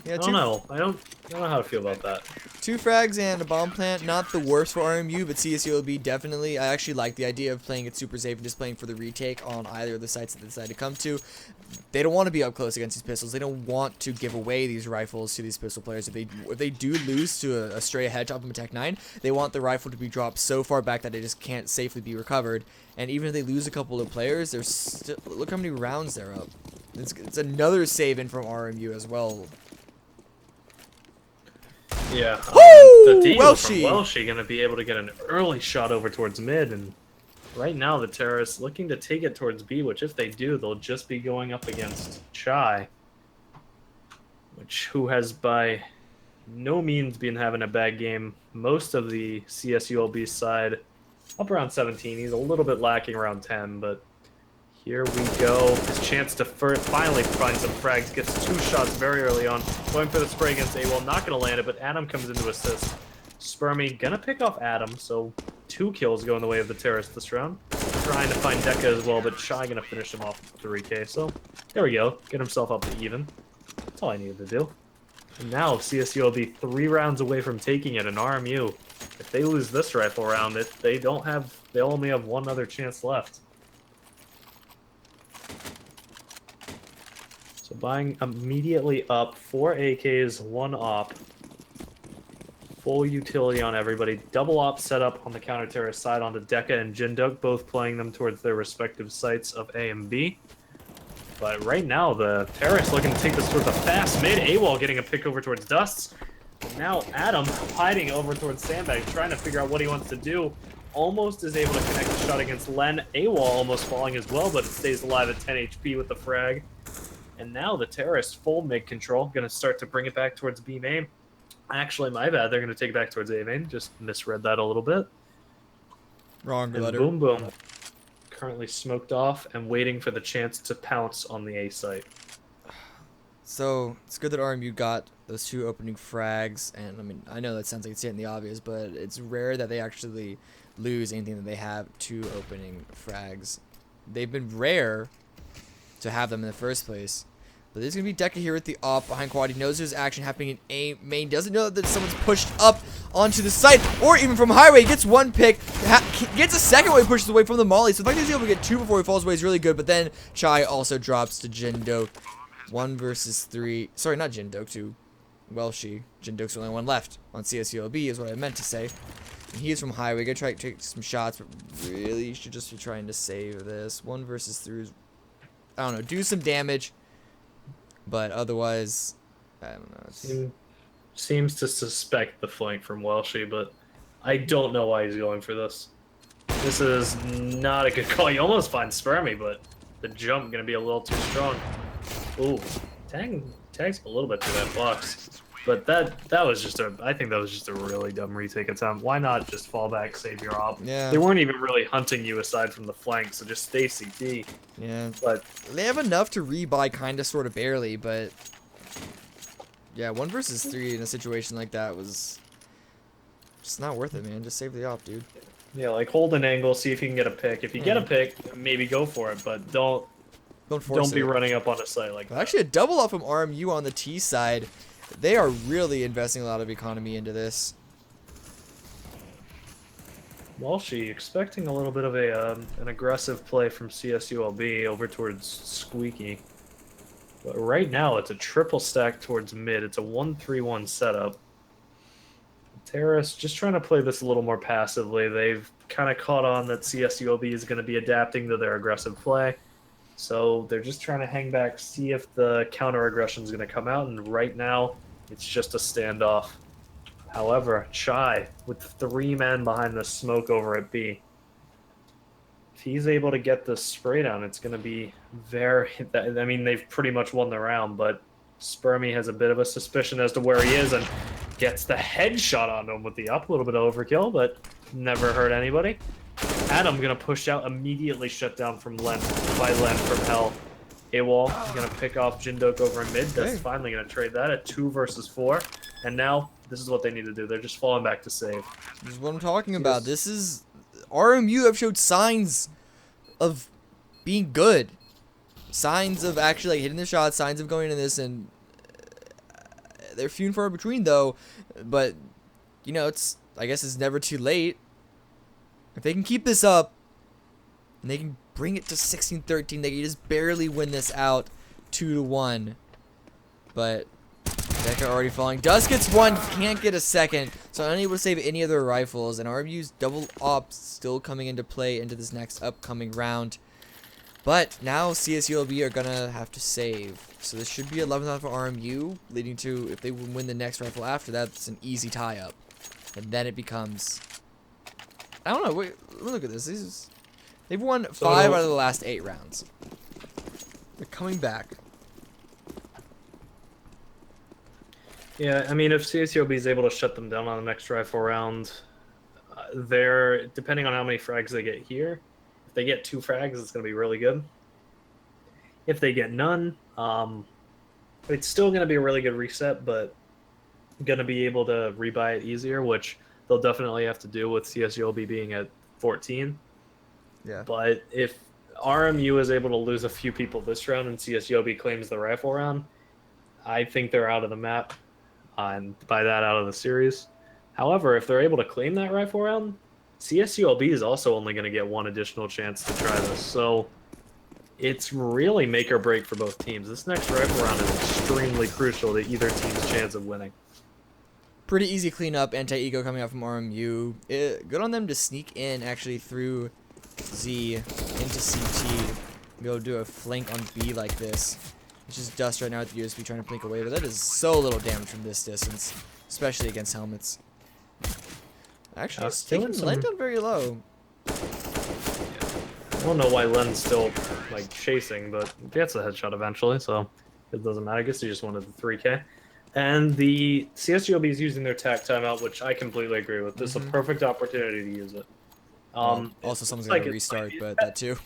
yeah, I don't know. I don't know how to feel about that. 2 frags and a bomb plant, not the worst for RMU, but CSULB definitely. I actually like the idea of playing it super safe and just playing for the retake on either of the sites that they decide to come to. They don't want to be up close against these pistols. They don't want to give away these rifles to these pistol players. If they do lose to a stray headshot from a Tech 9, they want the rifle to be dropped so far back that it just can't safely be recovered. And even if they lose a couple of players, there's still, look how many rounds they're up. It's another save in from RMU as well. Yeah, the deal from Welshie going to be able to get an early shot over towards mid, and right now the terrorists looking to take it towards B, which if they do, they'll just be going up against Chai, who has by no means been having a bad game. Most of the CSULB side up around 17. He's a little bit lacking around 10, but here we go. His chance to finally find some frags. Gets 2 shots very early on. Going for the spray against AWOL. Not going to land it, but Adam comes in to assist. Spermy going to pick off Adam, so 2 kills go in the way of the terrorists this round. Trying to find Deca as well, but Shy going to finish him off with 3K. So there we go. Get himself up to even. That's all I needed to do. And now CSU will be 3 rounds away from taking it in RMU. If they lose this rifle round, they'll only have 1 other chance left. So buying immediately up 4 AKs, 1 op. Full utility on everybody. Double op setup on the counter-terrorist side onto Deca and Jinduk, both playing them towards their respective sites of A and B. But right now, the terrorists looking to take this towards a fast mid. AWOL getting a pick over towards Dust. And now Adam hiding over towards Sandbag, trying to figure out what he wants to do. Almost is able to connect the shot against Len. AWOL almost falling as well, but it stays alive at 10 HP with the frag. And now the terrorists full mid control, going to start to bring it back towards B main. Actually, my bad. They're going to take it back towards A main. Just misread that a little bit. Wrong letter. Boom boom. Currently smoked off and waiting for the chance to pounce on the A site. So it's good that RMU got those 2 opening frags, and I mean, I know that sounds like it's stating the obvious, but it's rare that they actually lose anything that they have 2 opening frags. They've been rare to have them in the first place. But there's going to be Deca here with the op behind quad. He knows there's action happening in A main. Doesn't know that someone's pushed up onto the site or even from highway. Gets 1 pick. Gets a second way, pushes away from the molly. So the fact that he's able to get 2 before he falls away is really good. But then Chai also drops to Jindok. 1 versus 3. Sorry, not Jindok, to Welshie. Jindok's the only one left on CSULB is what I meant to say. And he is from highway. Gonna try to take some shots, but really should just be trying to save this. 1 versus 3 is, I don't know, do some damage. But otherwise, I don't know. Seems to suspect the flank from Welshie, but I don't know why he's going for this. This is not a good call. You almost find Spermy, but the jump going to be a little too strong. Ooh, tags a little bit through that box. But that was just I think that was just a really dumb retake attempt. Why not just fall back, save your op? Yeah. They weren't even really hunting you aside from the flank, so just stay CT. Yeah. But they have enough to rebuy kind of sort of barely, but yeah, 1 versus 3 in a situation like that was just not worth it, man. Just save the op, dude. yeah, like hold an angle, see if you can get a pick. If you get a pick, maybe go for it, but don't be running up on a site like that. Actually, a double up from RMU on the T side. They are really investing a lot of economy into this. Walshy expecting a little bit of an aggressive play from CSULB over towards Squeaky. But right now, it's a triple stack towards mid. It's a 1-3-1 setup. Terrace just trying to play this a little more passively. They've kind of caught on that CSULB is going to be adapting to their aggressive play. So they're just trying to hang back, see if the counter aggression is going to come out. And right now, it's just a standoff. However, Chai with 3 men behind the smoke over at B. If he's able to get the spray down, it's going to be very... I mean, they've pretty much won the round, but Spermy has a bit of a suspicion as to where he is and gets the headshot onto him with the up. A little bit of overkill, but never hurt anybody. Adam going to push out, immediately shut down from Len, by Len from Hell. AWOL going to pick off Jindok over in mid. That's finally going to trade that at 2 versus 4. And now, this is what they need to do. They're just falling back to save. This is what I'm talking about. This is... RMU have showed signs of being good. Signs of actually hitting the shot, signs of going into this, and they're few and far between, though. But, you know, I guess it's never too late. If they can keep this up, and they can bring it to 16-13, they can just barely win this out 2-1. But Deca already falling. Dust gets 1, can't get a second, so unable to save any of their rifles. And RMU's double ops still coming into play into this next upcoming round. But now CSULB are gonna have to save. So this should be 11th for RMU, leading to, if they win the next rifle after that, it's an easy tie-up. And then it becomes... I don't know. Wait, look at this. They've won 5 out of the last 8 rounds. They're coming back. Yeah, I mean, if CSULB is able to shut them down on the next rifle round, they're, depending on how many frags they get here, if they get 2 frags, it's going to be really good. If they get none, it's still going to be a really good reset, but going to be able to rebuy it easier, which they'll definitely have to do with CSULB being at 14. Yeah. But if RMU is able to lose a few people this round and CSULB claims the rifle round, I think they're out of the map, and by that, out of the series. However, if they're able to claim that rifle round, CSULB is also only going to get 1 additional chance to try this. So it's really make or break for both teams. This next rifle round is extremely crucial to either team's chance of winning. Pretty easy cleanup, anti-eco coming out from RMU. Good on them to sneak in actually through Z into CT. Go do a flank on B like this. It's just Dust right now at the USB trying to blink away, but that is so little damage from this distance, especially against helmets. Actually, it's taking Len down very low. I don't know why Len's still like chasing, but he gets a headshot eventually, so it doesn't matter. I guess he just wanted the 3K. And the CSULB is using their tac timeout, which I completely agree with. This is a perfect opportunity to use it. Also, someone's going to restart, but that too.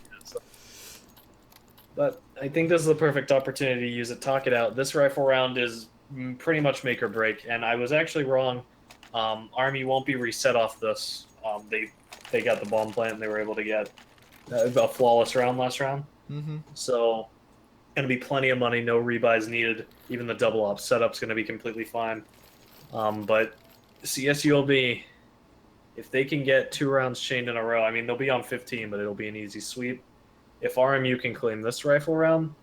But I think this is the perfect opportunity to use it. Talk it out. This rifle round is pretty much make or break, and I was actually wrong. Army won't be reset off this. They got the bomb plant, and they were able to get a flawless round last round. So, going to be plenty of money, no rebuys needed. Even the double op setup's going to be completely fine. But CSULB, if they can get 2 rounds chained in a row, I mean, they'll be on 15, but it'll be an easy sweep. If RMU can claim this rifle round,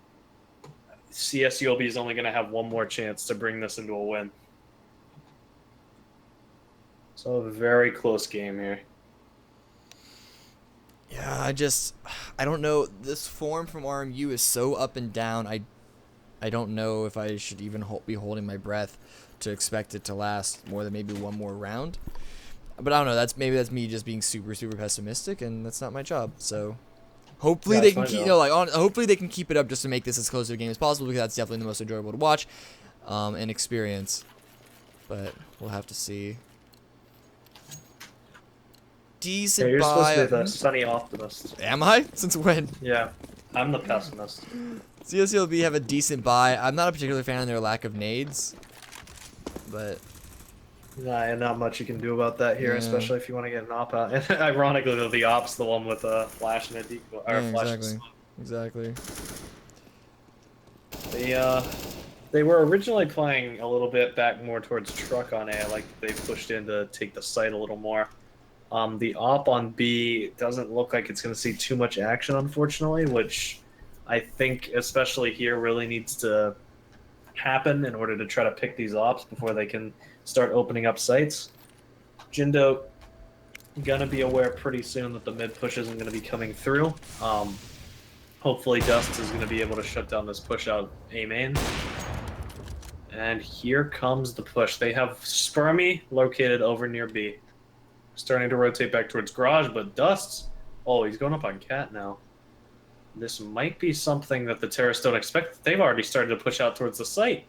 CSULB is only going to have 1 more chance to bring this into a win. So a very close game here. Yeah, I don't know. This form from RMU is so up and down. I don't know if I should even be holding my breath to expect it to last more than maybe 1 more round. But I don't know. Maybe that's me just being super pessimistic, and that's not my job. So hopefully they can keep, hopefully they can keep it up just to make this as close to a game as possible, because that's definitely the most enjoyable to watch and experience. but we'll have to see. Yeah, Decent you're supposed to buy. be the sunny optimist. Am I? Since when? Yeah, I'm the pessimist. CSULB have a decent buy. I'm not a particular fan of their lack of nades, but Nah, not much you can do about that here, Yeah. especially if you want to get an op out. And ironically, though, the op's the one with a flash and a decoy. Or yeah, flash and exactly. They were originally playing a little bit back more towards truck on A. Like they pushed in to take the site a little more. The op on B doesn't look like it's going to see too much action, unfortunately, which I think, especially here, really needs to happen in order to try to pick these ops before they can start opening up sites. Jindo gonna be aware pretty soon that the mid push isn't going to be coming through. Hopefully Dust is going to be able to shut down this push out A main. And here comes the push. They have Spermy located over near B. Starting to rotate back towards Garage, but Dust... Oh, he's going up on Cat now. This might be something that the terrorists don't expect. They've already started to push out towards the site.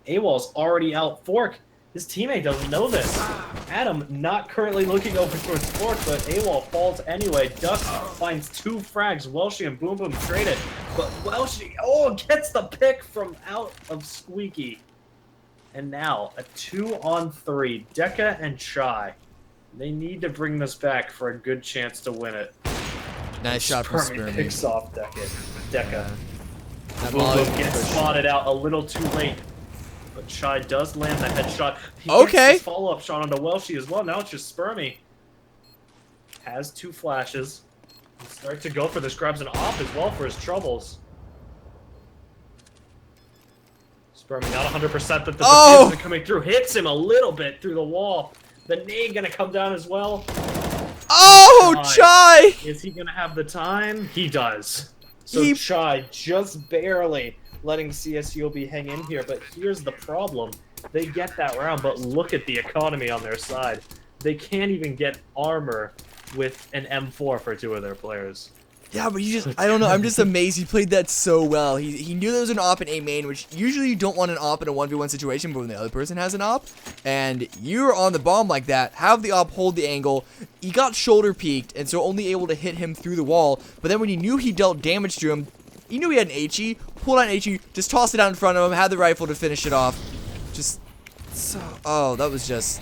AWOL's already out Fork. His teammate doesn't know this. Adam not currently looking over towards Fork, but AWOL falls anyway. Dust finds 2 frags. Welshie and Boom Boom trade it. But Welshie, gets the pick from out of Squeaky. And now, a 2-on-3. Deca and Shy. They need to bring this back for a good chance to win it. Nice shot from Spermy picks off Deca. That Boom Molly Boom gets push. spotted out a little too late. But Shy does land the headshot. He Okay. gets his follow-up shot onto Welshie as well. Now it's just Spermy. Has 2 flashes. He starts to go for this. Grabs an op as well for his troubles. Spermy not 100% that the defense is coming through. Hits him a little bit through the wall. The nade gonna come down as well. Oh, Chai! Is he gonna have the time? He does. So Chai just barely letting CSULB hang in here, but here's the problem. They get that round, but look at the economy on their side. They can't even get armor with an M4 for 2 of their players. Yeah, but he just, I don't know, I'm just amazed he played that so well. He knew there was an op in A main, which usually you don't want an op in a 1v1 situation, but when the other person has an op, and you're on the bomb like that, have the op hold the angle, he got shoulder peeked, and so only able to hit him through the wall, but then when he knew he dealt damage to him, he knew he had an HE, pulled out an HE, just tossed it out in front of him, had the rifle to finish it off. Just, so, that was just...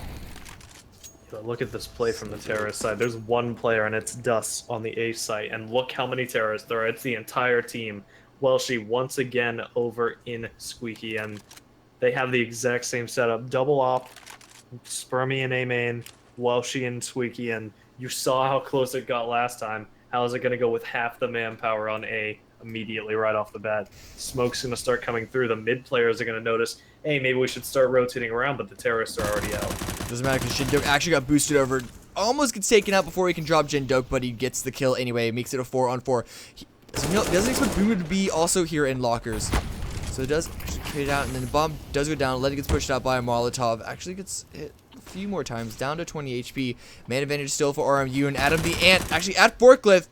But look at this play from the terrorist side. There's 1 player and it's Dust on the A site, and look how many terrorists there are. It's the entire team. Welshie once again over in Squeaky, and they have the exact same setup. Double op, Spermy and A main, Welshie and Squeaky, and you saw how close it got last time. How is it going to go with half the manpower on A immediately right off the bat? Smoke's going to start coming through. The mid players are going to notice, hey, maybe we should start rotating around, but the terrorists are already out. Doesn't matter because Jindok actually got boosted over. Almost gets taken out before he can drop Jindok, but he gets the kill anyway. Makes it a 4-on-4. Doesn't expect Boom to be also here in lockers. So it does trade out, and then the bomb does go down. Letty gets pushed out by a Molotov. Actually gets hit a few more times. Down to 20 HP. Man advantage still for RMU, and Adam the Ant actually at Forklift.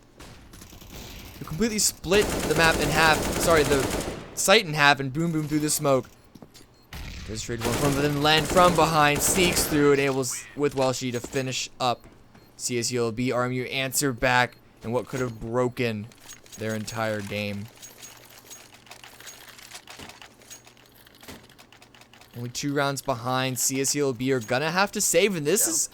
You completely split the map in half. Sorry, the site in half, and Boom through the smoke. Does trade one from, but then land from behind, sneaks through, and enables with Welshie to finish up. CSULB RMU answer back, and what could have broken their entire game. Only 2 rounds behind. CSULB are gonna have to save, and this is,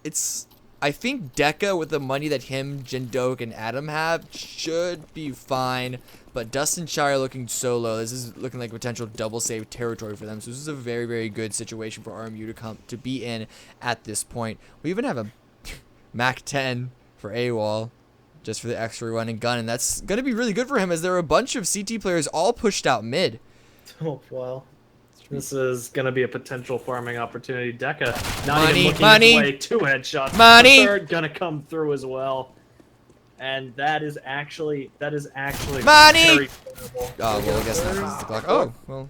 it's. I think Deca, with the money that him, Jindok, and Adam have, should be fine. But Dustin Shire looking so low. This is looking like potential double save territory for them. So this is a very, very good situation for RMU to be in at this point. We even have a Mac 10 for AWOL, just for the extra run and gun, and that's gonna be really good for him as there are a bunch of CT players all pushed out mid. Oh well. This is going to be a potential farming opportunity. Deca not Money, even looking money, to play 2 headshots. money. The third going to come through as well. And that is actually money. very terrible. Oh, well, I guess not. The clock. Oh, well.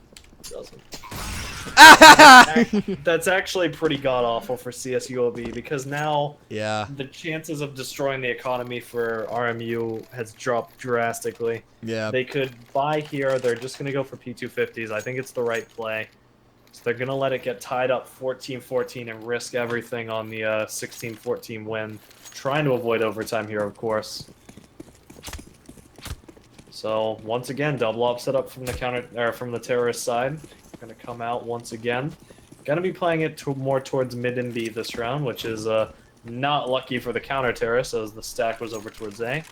That's actually pretty god-awful for CSULB because now Yeah. the chances of destroying the economy for RMU has dropped drastically. Yeah. They could buy here. They're just going to go for P250s. I think it's the right play. So they're going to let it get tied up 14-14 and risk everything on the 16-14 win. Trying to avoid overtime here, of course. So once again, double op set up from the terrorist side. Going to come out once again. Going to be playing it more towards mid and B this round, which is not lucky for the counter terrorist as the stack was over towards A.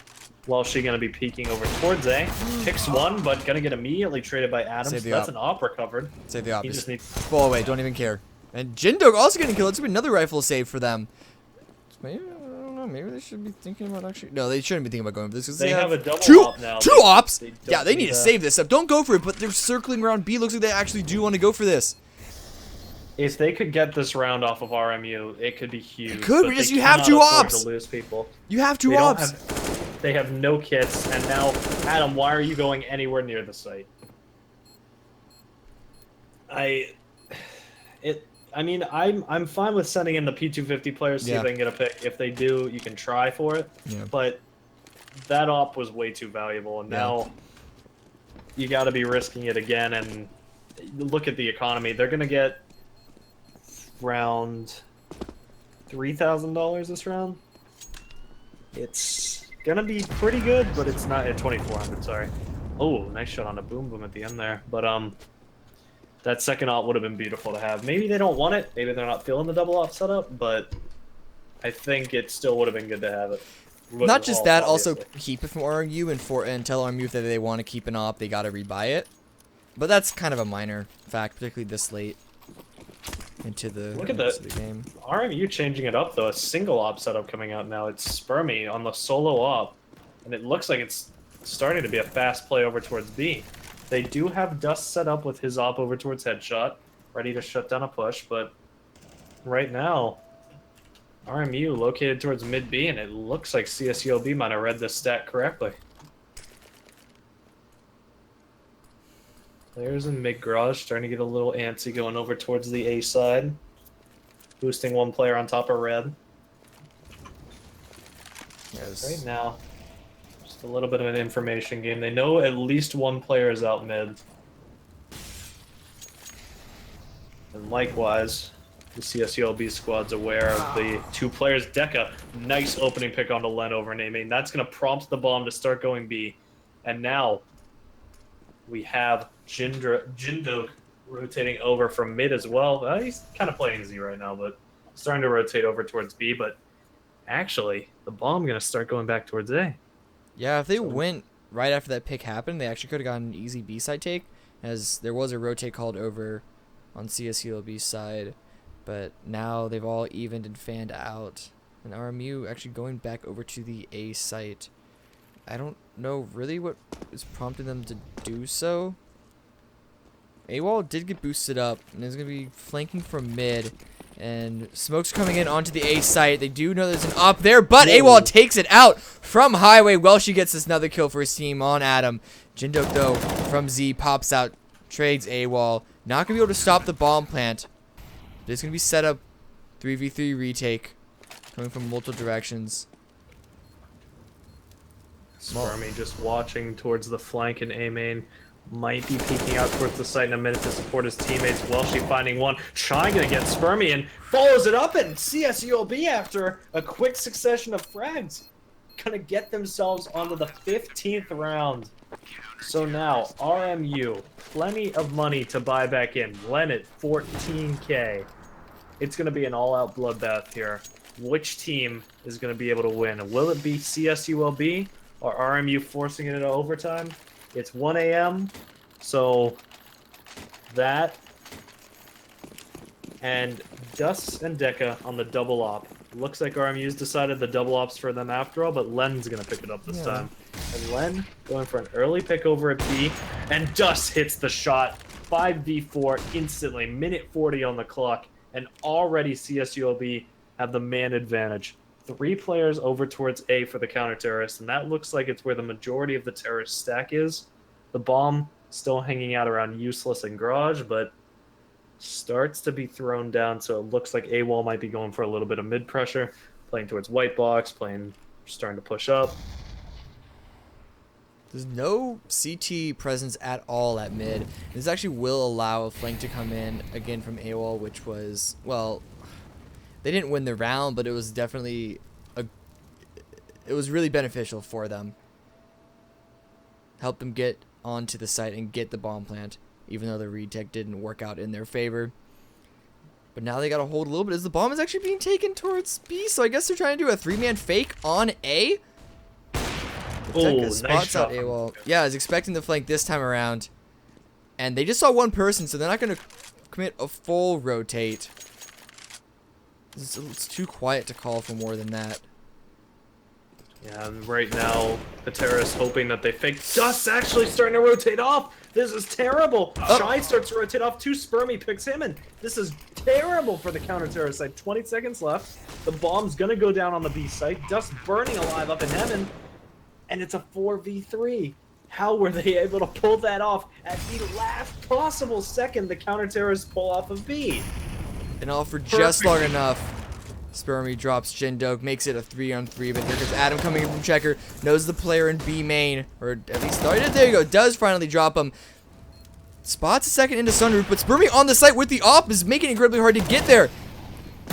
Welsh going to be peeking over towards A. Picks one, but going to get immediately traded by Adams. So that's an op recovered. Save the op. He just needs... Fall away. Don't even care. And Jindok also getting killed. It's gonna be another rifle save for them. Maybe, I don't know. Maybe they should be thinking about actually. No, they shouldn't be thinking about going for this because they have a double op now. Two ops. Yeah, they need to save this up. Don't go for it. But they're circling around B. Looks like they actually do want to go for this. If they could get this round off of RMU, it could be huge. It could, because you have two ops. To lose people. You have two ops. They have no kits, and now, Adam, why are you going anywhere near the site? I mean, I'm fine with sending in the P250 players, see if they can get a pick. If they do, you can try for it. Yeah. But that op was way too valuable, and now you got to be risking it again. And look at the economy; they're gonna get around $3,000 this round. It's gonna be pretty good, but it's not at 2,400. Sorry. Oh, nice shot on a boom boom at the end there. But that second op would have been beautiful to have. Maybe they don't want it. Maybe they're not feeling the double op setup, but I think it still would have been good to have it. Not just that, obviously. Also keep it from RMU and tell RMU if they want to keep an op, they got to rebuy it. But that's kind of a minor fact, particularly this late into the, the game. RMU changing it up though. A single op setup coming out now. It's Spermy on the solo op, and it looks like it's starting to be a fast play over towards B. They do have Dust set up with his op over towards Headshot, ready to shut down a push, but right now, RMU located towards mid B, and it looks like CSULB might have read this stat correctly. Players in mid garage starting to get a little antsy going over towards the A side. Boosting one player on top of red. Yes. Right now, just a little bit of an information game. They know at least one player is out mid. And likewise, the CSULB squad's aware of the two players. Deca, nice opening pick onto Len over an A-main. That's going to prompt the bomb to start going B. And now, we have Jindok rotating over from mid as well. He's kind of playing Z right now, but starting to rotate over towards B. But actually, the bomb going to start going back towards A. Yeah, if they went right after that pick happened, they actually could have gotten an easy B side take, as there was a rotate called over on CSULB's side. But now they've all evened and fanned out. And RMU actually going back over to the A site. I don't know really what is prompting them to do so. AWOL did get boosted up and is going to be flanking from mid. And smoke's coming in onto the A site. They do know there's an op there, but AWOL takes it out from Highway. Welsh gets this another kill for his team on Adam. Jindok, though, from Z pops out, trades AWOL. Not going to be able to stop the bomb plant. It's going to be set up 3v3 retake coming from multiple directions. Spermy just watching towards the flank in A main. Might be peeking out towards the site in a minute to support his teammates. Welshie finding one. Trying to get Spermy and follows it up, and CSULB, after a quick succession of frags, gonna get themselves onto the 15th round. So now, RMU, plenty of money to buy back in. Leonard, 14K. It's gonna be an all-out bloodbath here. Which team is gonna be able to win? Will it be CSULB or RMU forcing it into overtime? It's 1 a.m., so that and Dust and Deca on the double op. Looks like RMU's decided the double op's for them after all, but Len's going to pick it up this time. And Len going for an early pick over at B, and Dust hits the shot. 5v4 instantly, minute 40 on the clock, and already CSULB have the man advantage. 3 players over towards A for the counter-terrorist, and that looks like it's where the majority of the terrorist stack is. The bomb still hanging out around Useless and Garage, but starts to be thrown down, so it looks like AWOL might be going for a little bit of mid-pressure, playing towards White Box, starting to push up. There's no CT presence at all at mid. This actually will allow a flank to come in again from AWOL, which was, well, they didn't win the round, but it was definitely it was really beneficial for them. Helped them get onto the site and get the bomb plant, even though the retake didn't work out in their favor. But now they got to hold a little bit as the bomb is actually being taken towards B, so I guess they're trying to do a 3-man fake on A. Oh, Nice nice shot. AWOL. Yeah, I was expecting the flank this time around. And they just saw one person, so they're not going to commit a full rotate. It's too quiet to call for more than that. Yeah, and right now, Patera's hoping that they fake. Dust's actually starting to rotate off. This is terrible. Shy starts to rotate off. 2 Spermy picks him, and this is terrible for the counter-terrorist side. 20 seconds left. The bomb's going to go down on the B site. Dust burning alive up in heaven. And it's a 4v3. How were they able to pull that off at the last possible second the counter-terrorists pull off of B? And all for just long enough. Spermy drops Jindok, makes it a 3-on-3, but here comes Adam coming in from Checker. Knows the player in B main, or at least started. There you go. Does finally drop him. Spots a second into Sunroof, but Spermy on the site with the op is making it incredibly hard to get there.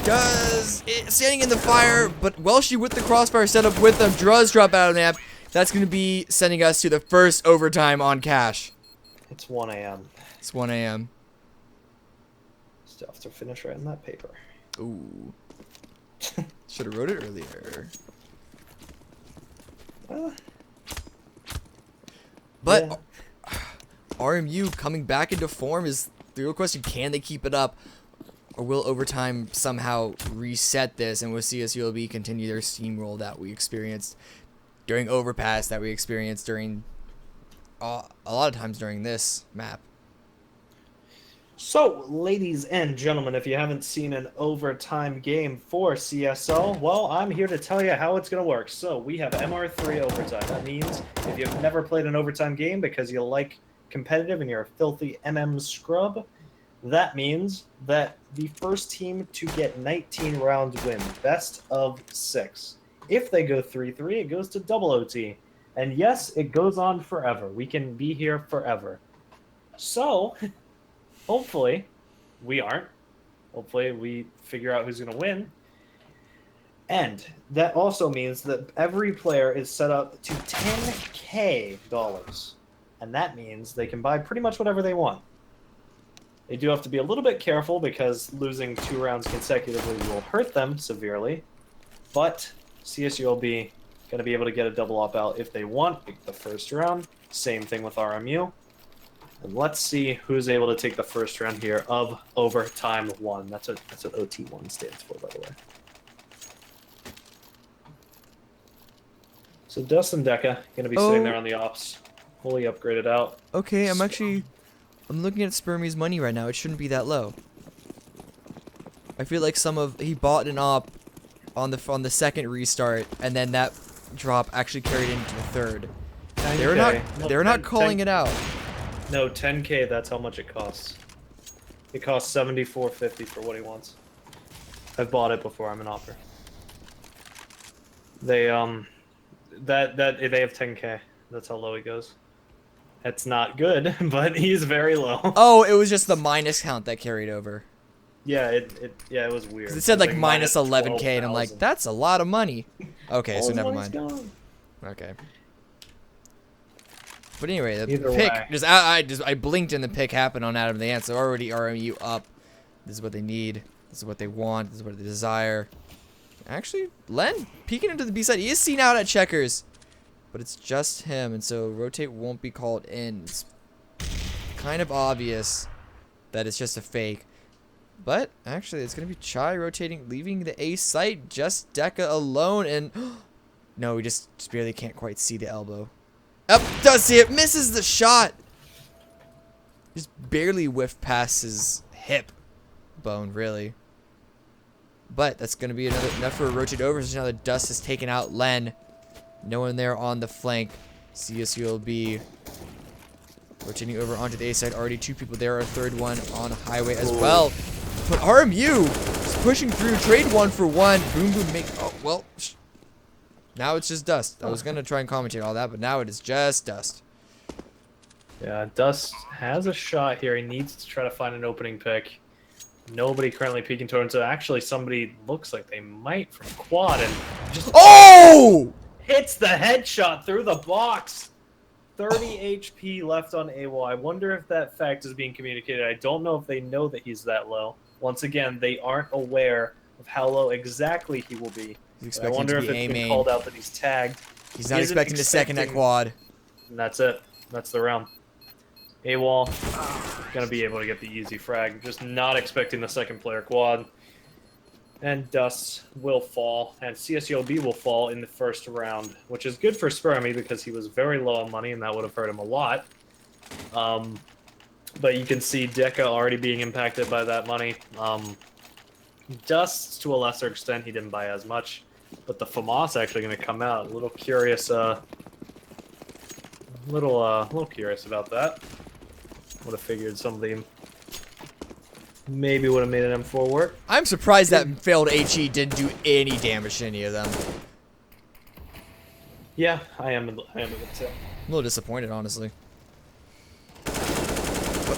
Does it, standing in the fire, but Welshie with the crossfire setup with them. Does drop out of the map. That's going to be sending us to the first overtime on Cash. It's 1 a.m. It's 1 a.m. Still have to finish writing that paper. Ooh. Should have wrote it earlier. But yeah. RMU coming back into form is the real question. Can they keep it up? Or will overtime somehow reset this and will CSULB continue their steamroll that we experienced during overpass, that we experienced during a lot of times during this map? So, ladies and gentlemen, if you haven't seen an overtime game for CSL, well, I'm here to tell you how it's going to work. So, we have MR3 overtime. That means if you've never played an overtime game because you like competitive and you're a filthy MM scrub, that means that the first team to get 19 rounds win, best of 6. If they go 3-3, it goes to double OT. And yes, it goes on forever. We can be here forever. So, hopefully, we aren't. Hopefully, we figure out who's going to win. And that also means that every player is set up to $10K. And that means they can buy pretty much whatever they want. They do have to be a little bit careful because losing 2 rounds consecutively will hurt them severely. But CSULB going to be able to get a double op out if they want the first round. Same thing with RMU. And let's see who's able to take the first round here of overtime 1. That's what OT1 stands for, by the way. So Dustin Deca going to be sitting there on the ops, fully upgraded out. Okay, I'm looking at Spermy's money right now. It shouldn't be that low. I feel like he bought an op on the second restart, and then that drop actually carried into the third. They're not calling it out. No, 10K. That's how much it costs. It costs $74.50 for what he wants. I've bought it before. I'm an opper. They they have 10K. That's how low he goes. That's not good, but he's very low. Oh, it was just the minus count that carried over. Yeah, it was weird. It said like minus 11K, and I'm like, that's a lot of money. Okay, so never mind. Gone. Okay. But anyway, the Either pick way. I blinked and the pick happened on Adam the Ant. So already RMU up. This is what they need. This is what they want. This is what they desire. Actually, Len peeking into the B side. He is seen out at checkers, but it's just him, and so rotate won't be called in. It's kind of obvious that it's just a fake. But actually, it's gonna be Chai rotating, leaving the A site. Just Deca alone, and no, we just barely can't quite see the elbow. Up, does see it, misses the shot. Just barely whiffed past his hip bone, really. But that's gonna be enough for a rotate over. So now the Dust has taken out Len. No one there on the flank. CSULB rotating over onto the A side. Already 2 people there. A third one on highway as well. But RMU is pushing through. Trade 1 for 1. Boom Boom make. Oh well. Now it's just dust. I was going to try and commentate all that, but now it is just dust. Yeah, Dust has a shot here. He needs to try to find an opening pick. Nobody currently peeking towards it. Actually, somebody looks like they might from quad and just hits the headshot through the box. 30 HP left on AWOL. I wonder if that fact is being communicated. I don't know if they know that he's that low. Once again, they aren't aware of how low exactly he will be. I wonder if it's been called out that he's tagged. He's not expecting the second at quad. And that's it. That's the round. AWOL gonna be able to get the easy frag. Just not expecting the second player quad. And Dust will fall, and CSULB will fall in the first round, which is good for Spermy because he was very low on money, and that would have hurt him a lot. But you can see Deca already being impacted by that money. Dust, to a lesser extent, he didn't buy as much, but the FAMAS actually going to come out. A little curious, little curious about that. Would have figured somebody maybe would have made an M4 work. I'm surprised that failed HE didn't do any damage to any of them. Yeah, I am a bit too. I'm a little disappointed, honestly. But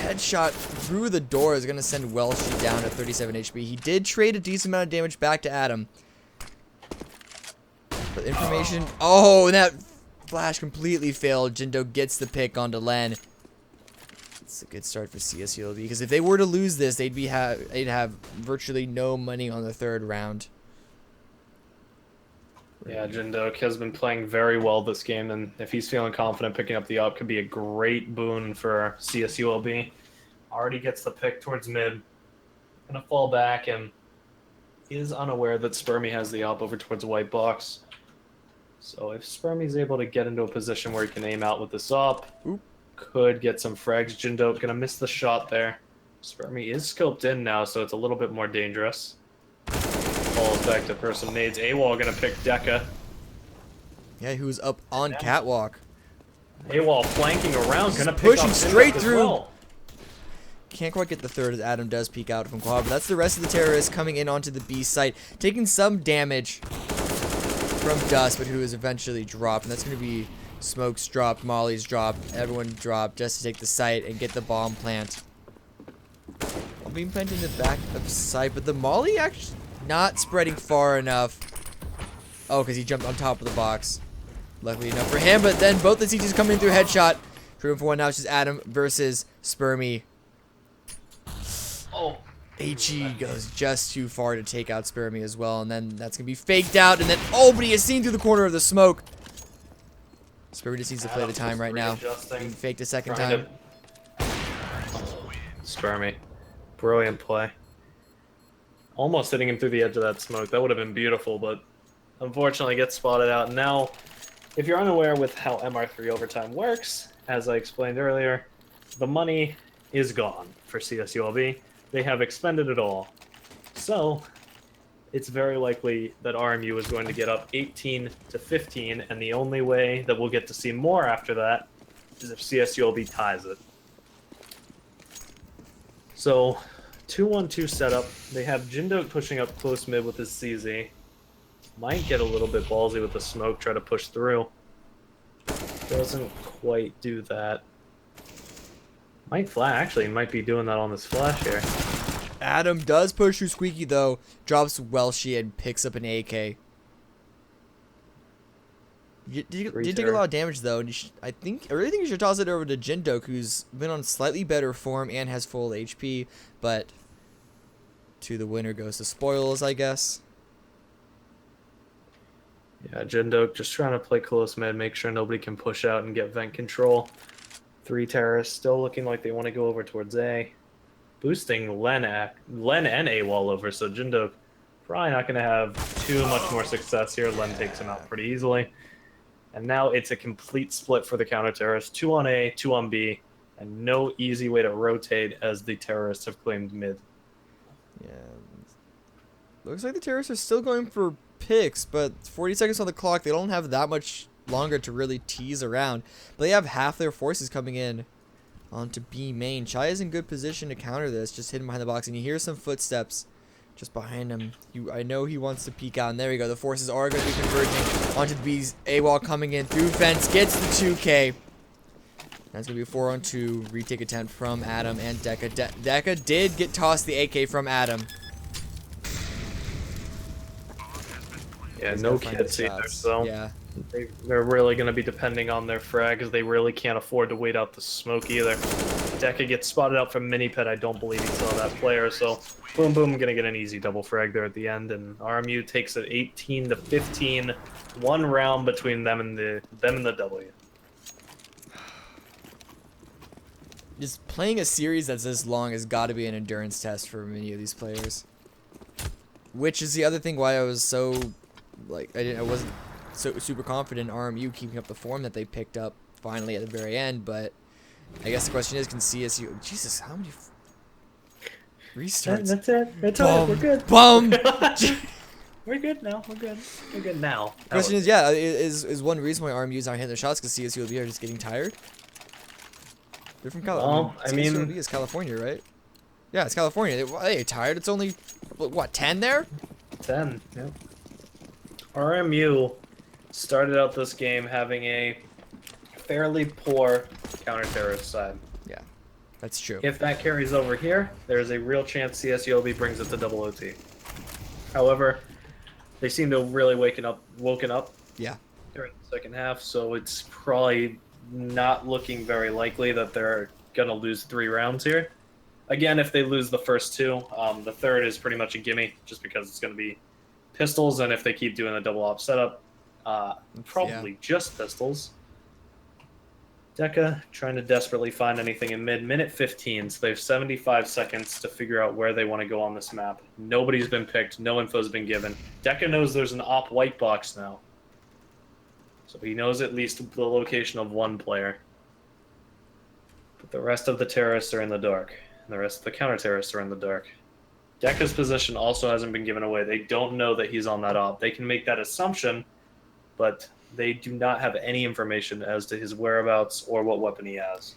headshot through the door is going to send Welsh down to 37 HP. He did trade a decent amount of damage back to Adam. But information... Oh, and that flash completely failed. Jindo gets the pick onto Len. It's a good start for CSULB because if they were to lose this, they'd have virtually no money on the third round. Yeah, Jindok has been playing very well this game, and if he's feeling confident picking up the up, could be a great boon for CSULB. Already gets the pick towards mid. Gonna fall back and is unaware that Spermy has the up over towards white box. So if Spermy's able to get into a position where he can aim out with this up, could get some frags. Jindok gonna miss the shot there. Spermy is scoped in now, so it's a little bit more dangerous. Falls back to person nades. AWOL gonna pick Deca. Yeah, who's up on catwalk. AWOL flanking around, gonna pick pushing up straight as through. well. Can't quite get the third as Adam does peek out from quad, but that's the rest of the terrorists coming in onto the B site, taking some damage from Dust, but who is eventually dropped. And that's gonna be Smokes dropped, Molly's dropped, everyone dropped just to take the site and get the bomb plant. Being planted in the back of site, but the Molly actually not spreading far enough. Oh, because he jumped on top of the box. Luckily enough for him, but then both the CTs coming in through headshot. 3-for-1 now, it's just Adam versus Spermy. Oh. HE goes just too far to take out Spermy as well, and then that's going to be faked out, and then, oh, but he is seen through the corner of the smoke. Spermy just needs to play the time right now. Being faked a second time. Spermy. Brilliant play. Almost hitting him through the edge of that smoke. That would have been beautiful, but unfortunately gets spotted out. Now, if you're unaware with how MR3 overtime works, as I explained earlier, the money is gone for CSULB. They have expended it all. So, it's very likely that RMU is going to get up 18 to 15, and the only way that we'll get to see more after that is if CSULB ties it. So, 2-1-2 setup. They have Jindok pushing up close mid with his CZ. Might get a little bit ballsy with the smoke, try to push through. Doesn't quite do that. Might flash. Actually, he might be doing that on this flash here. Adam does push through Squeaky, though. Drops Welshie and picks up an AK. You did take a lot of damage, though. And I really think you should toss it over to Jindok, who's been on slightly better form and has full HP. But to the winner goes the spoils, I guess. Yeah, Jindok just trying to play close mid, make sure nobody can push out and get vent control. 3 terrorists still looking like they want to go over towards A. Boosting Len and AWOL over, so Jindok probably not going to have too much more success here. Len takes him out pretty easily. And now it's a complete split for the counter-terrorists. 2 on A, 2 on B, and no easy way to rotate as the terrorists have claimed mid. Yeah. Looks like the terrorists are still going for picks, but 40 seconds on the clock. They don't have that much longer to really tease around. But they have half their forces coming in onto B main. Chai is in good position to counter this, just hidden behind the box, and you hear some footsteps just behind him. I know he wants to peek out, and there we go. The forces are going to be converging onto the B's. AWOL coming in through fence, gets the 2K. That's going to be a 4-on-2 retake attempt from Adam and Deca. Deca did get tossed the AK from Adam. Yeah, no kits either, so yeah. they're really going to be depending on their frag, because they really can't afford to wait out the smoke either. Deca gets spotted out from mini-pet. I don't believe he saw that player, so boom, boom, going to get an easy double frag there at the end, and RMU takes it 18-15, 1 round between them and the W. Just playing a series that's this long has got to be an endurance test for many of these players. Which is the other thing why I was so, like, I wasn't so super confident in RMU keeping up the form that they picked up finally at the very end. But I guess the question is, can CSU? Jesus, how many restarts? That's it. That's it. We're good. Bum. We're good now. We're good. We're good now. The question is, yeah, is one reason why RMU's aren't hitting their shots because CSULB are just getting tired? They're from California. I mean, CSULB is California, right? Yeah, it's California. They tired. It's only, what, 10 there? 10, yeah. RMU started out this game having a fairly poor counter-terrorist side. Yeah, that's true. If that carries over here, there's a real chance CSULB brings it to double OT. However, they seem to have really woken up Yeah. during the second half, so it's probably not looking very likely that they're going to lose 3 rounds here. Again, if they lose the first 2, the third is pretty much a gimme, just because it's going to be pistols, and if they keep doing the double op setup, probably just pistols. Deca trying to desperately find anything in mid. Minute 15, so they have 75 seconds to figure out where they want to go on this map. Nobody's been picked. No info's been given. Deca knows there's an op white box now, so he knows at least the location of 1 player. But the rest of the terrorists are in the dark. And the rest of the counter-terrorists are in the dark. Deca's position also hasn't been given away. They don't know that he's on that op. They can make that assumption, but they do not have any information as to his whereabouts or what weapon he has.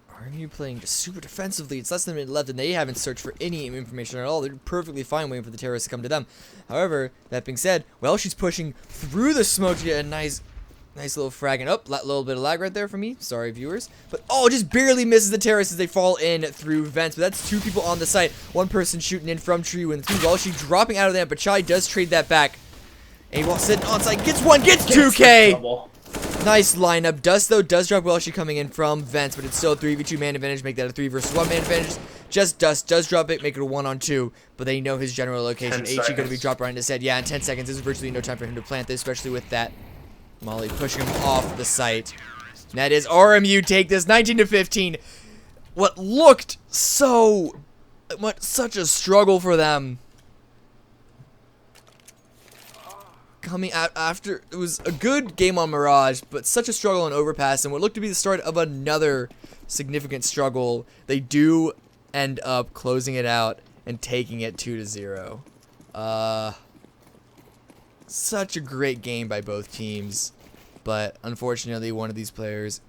RMU playing just super defensively. It's less than a minute left, and they haven't searched for any information at all. They're perfectly fine waiting for the terrorists to come to them. However, that being said, well, she's pushing through the smoke to get a nice little frag. And up, a little bit of lag right there for me. Sorry, viewers. But, oh, just barely misses the terrorists as they fall in through vents. But that's 2 people on the site. 1 person shooting in from tree when 3. Well, she's dropping out of that, but Chai does trade that back. AWOL sitting on site, gets 1, gets 2K! Nice lineup. Dust, though, does drop Welshie coming in from vents, but it's still a 3v2 man advantage. Make that a 3 versus 1 man advantage. Just Dust does drop it, make it a 1-on-2, but they know his general location. HE going to be dropped right in his head. Yeah, in 10 seconds, there's virtually no time for him to plant this, especially with that Molly pushing him off the site. And that is RMU take this 19-15. What looked such a struggle for them. Coming out after, it was a good game on Mirage, but such a struggle on Overpass, and what looked to be the start of another significant struggle. They do end up closing it out and taking it 2-0. Such a great game by both teams, but unfortunately one of these teams,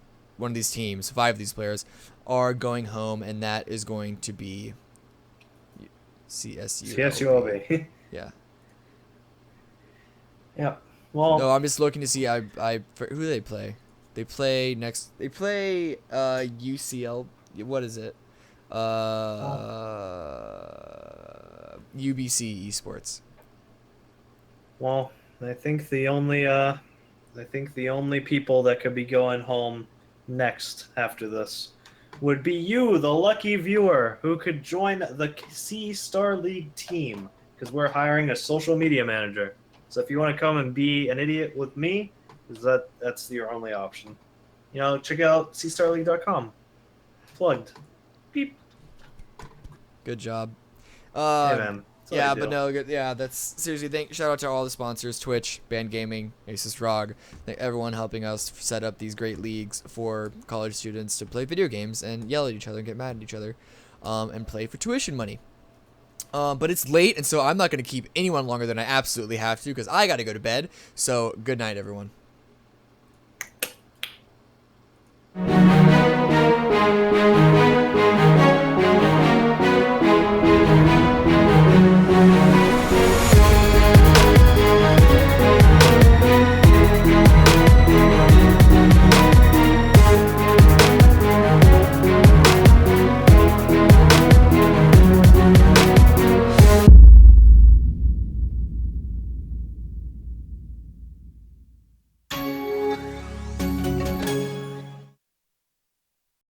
5 of these players, are going home, and that is going to be CSULB. Yeah. Yeah. Well, no, I'm just looking to see who do they play? They play next. They play UCL. What is it? UBC Esports. Well, I think the only people that could be going home next after this would be you, the lucky viewer, who could join the C Star League team, because we're hiring a social media manager. So if you want to come and be an idiot with me, that's your only option. You know, check out cstarleague.com. Plugged. Beep. Good job. Hey, man. Yeah, but no, yeah, that's seriously. Shout out to all the sponsors: Twitch, Band Gaming, Asus ROG, everyone helping us set up these great leagues for college students to play video games and yell at each other and get mad at each other, and play for tuition money. But it's late, and so I'm not going to keep anyone longer than I absolutely have to, because I got to go to bed. So good night, everyone.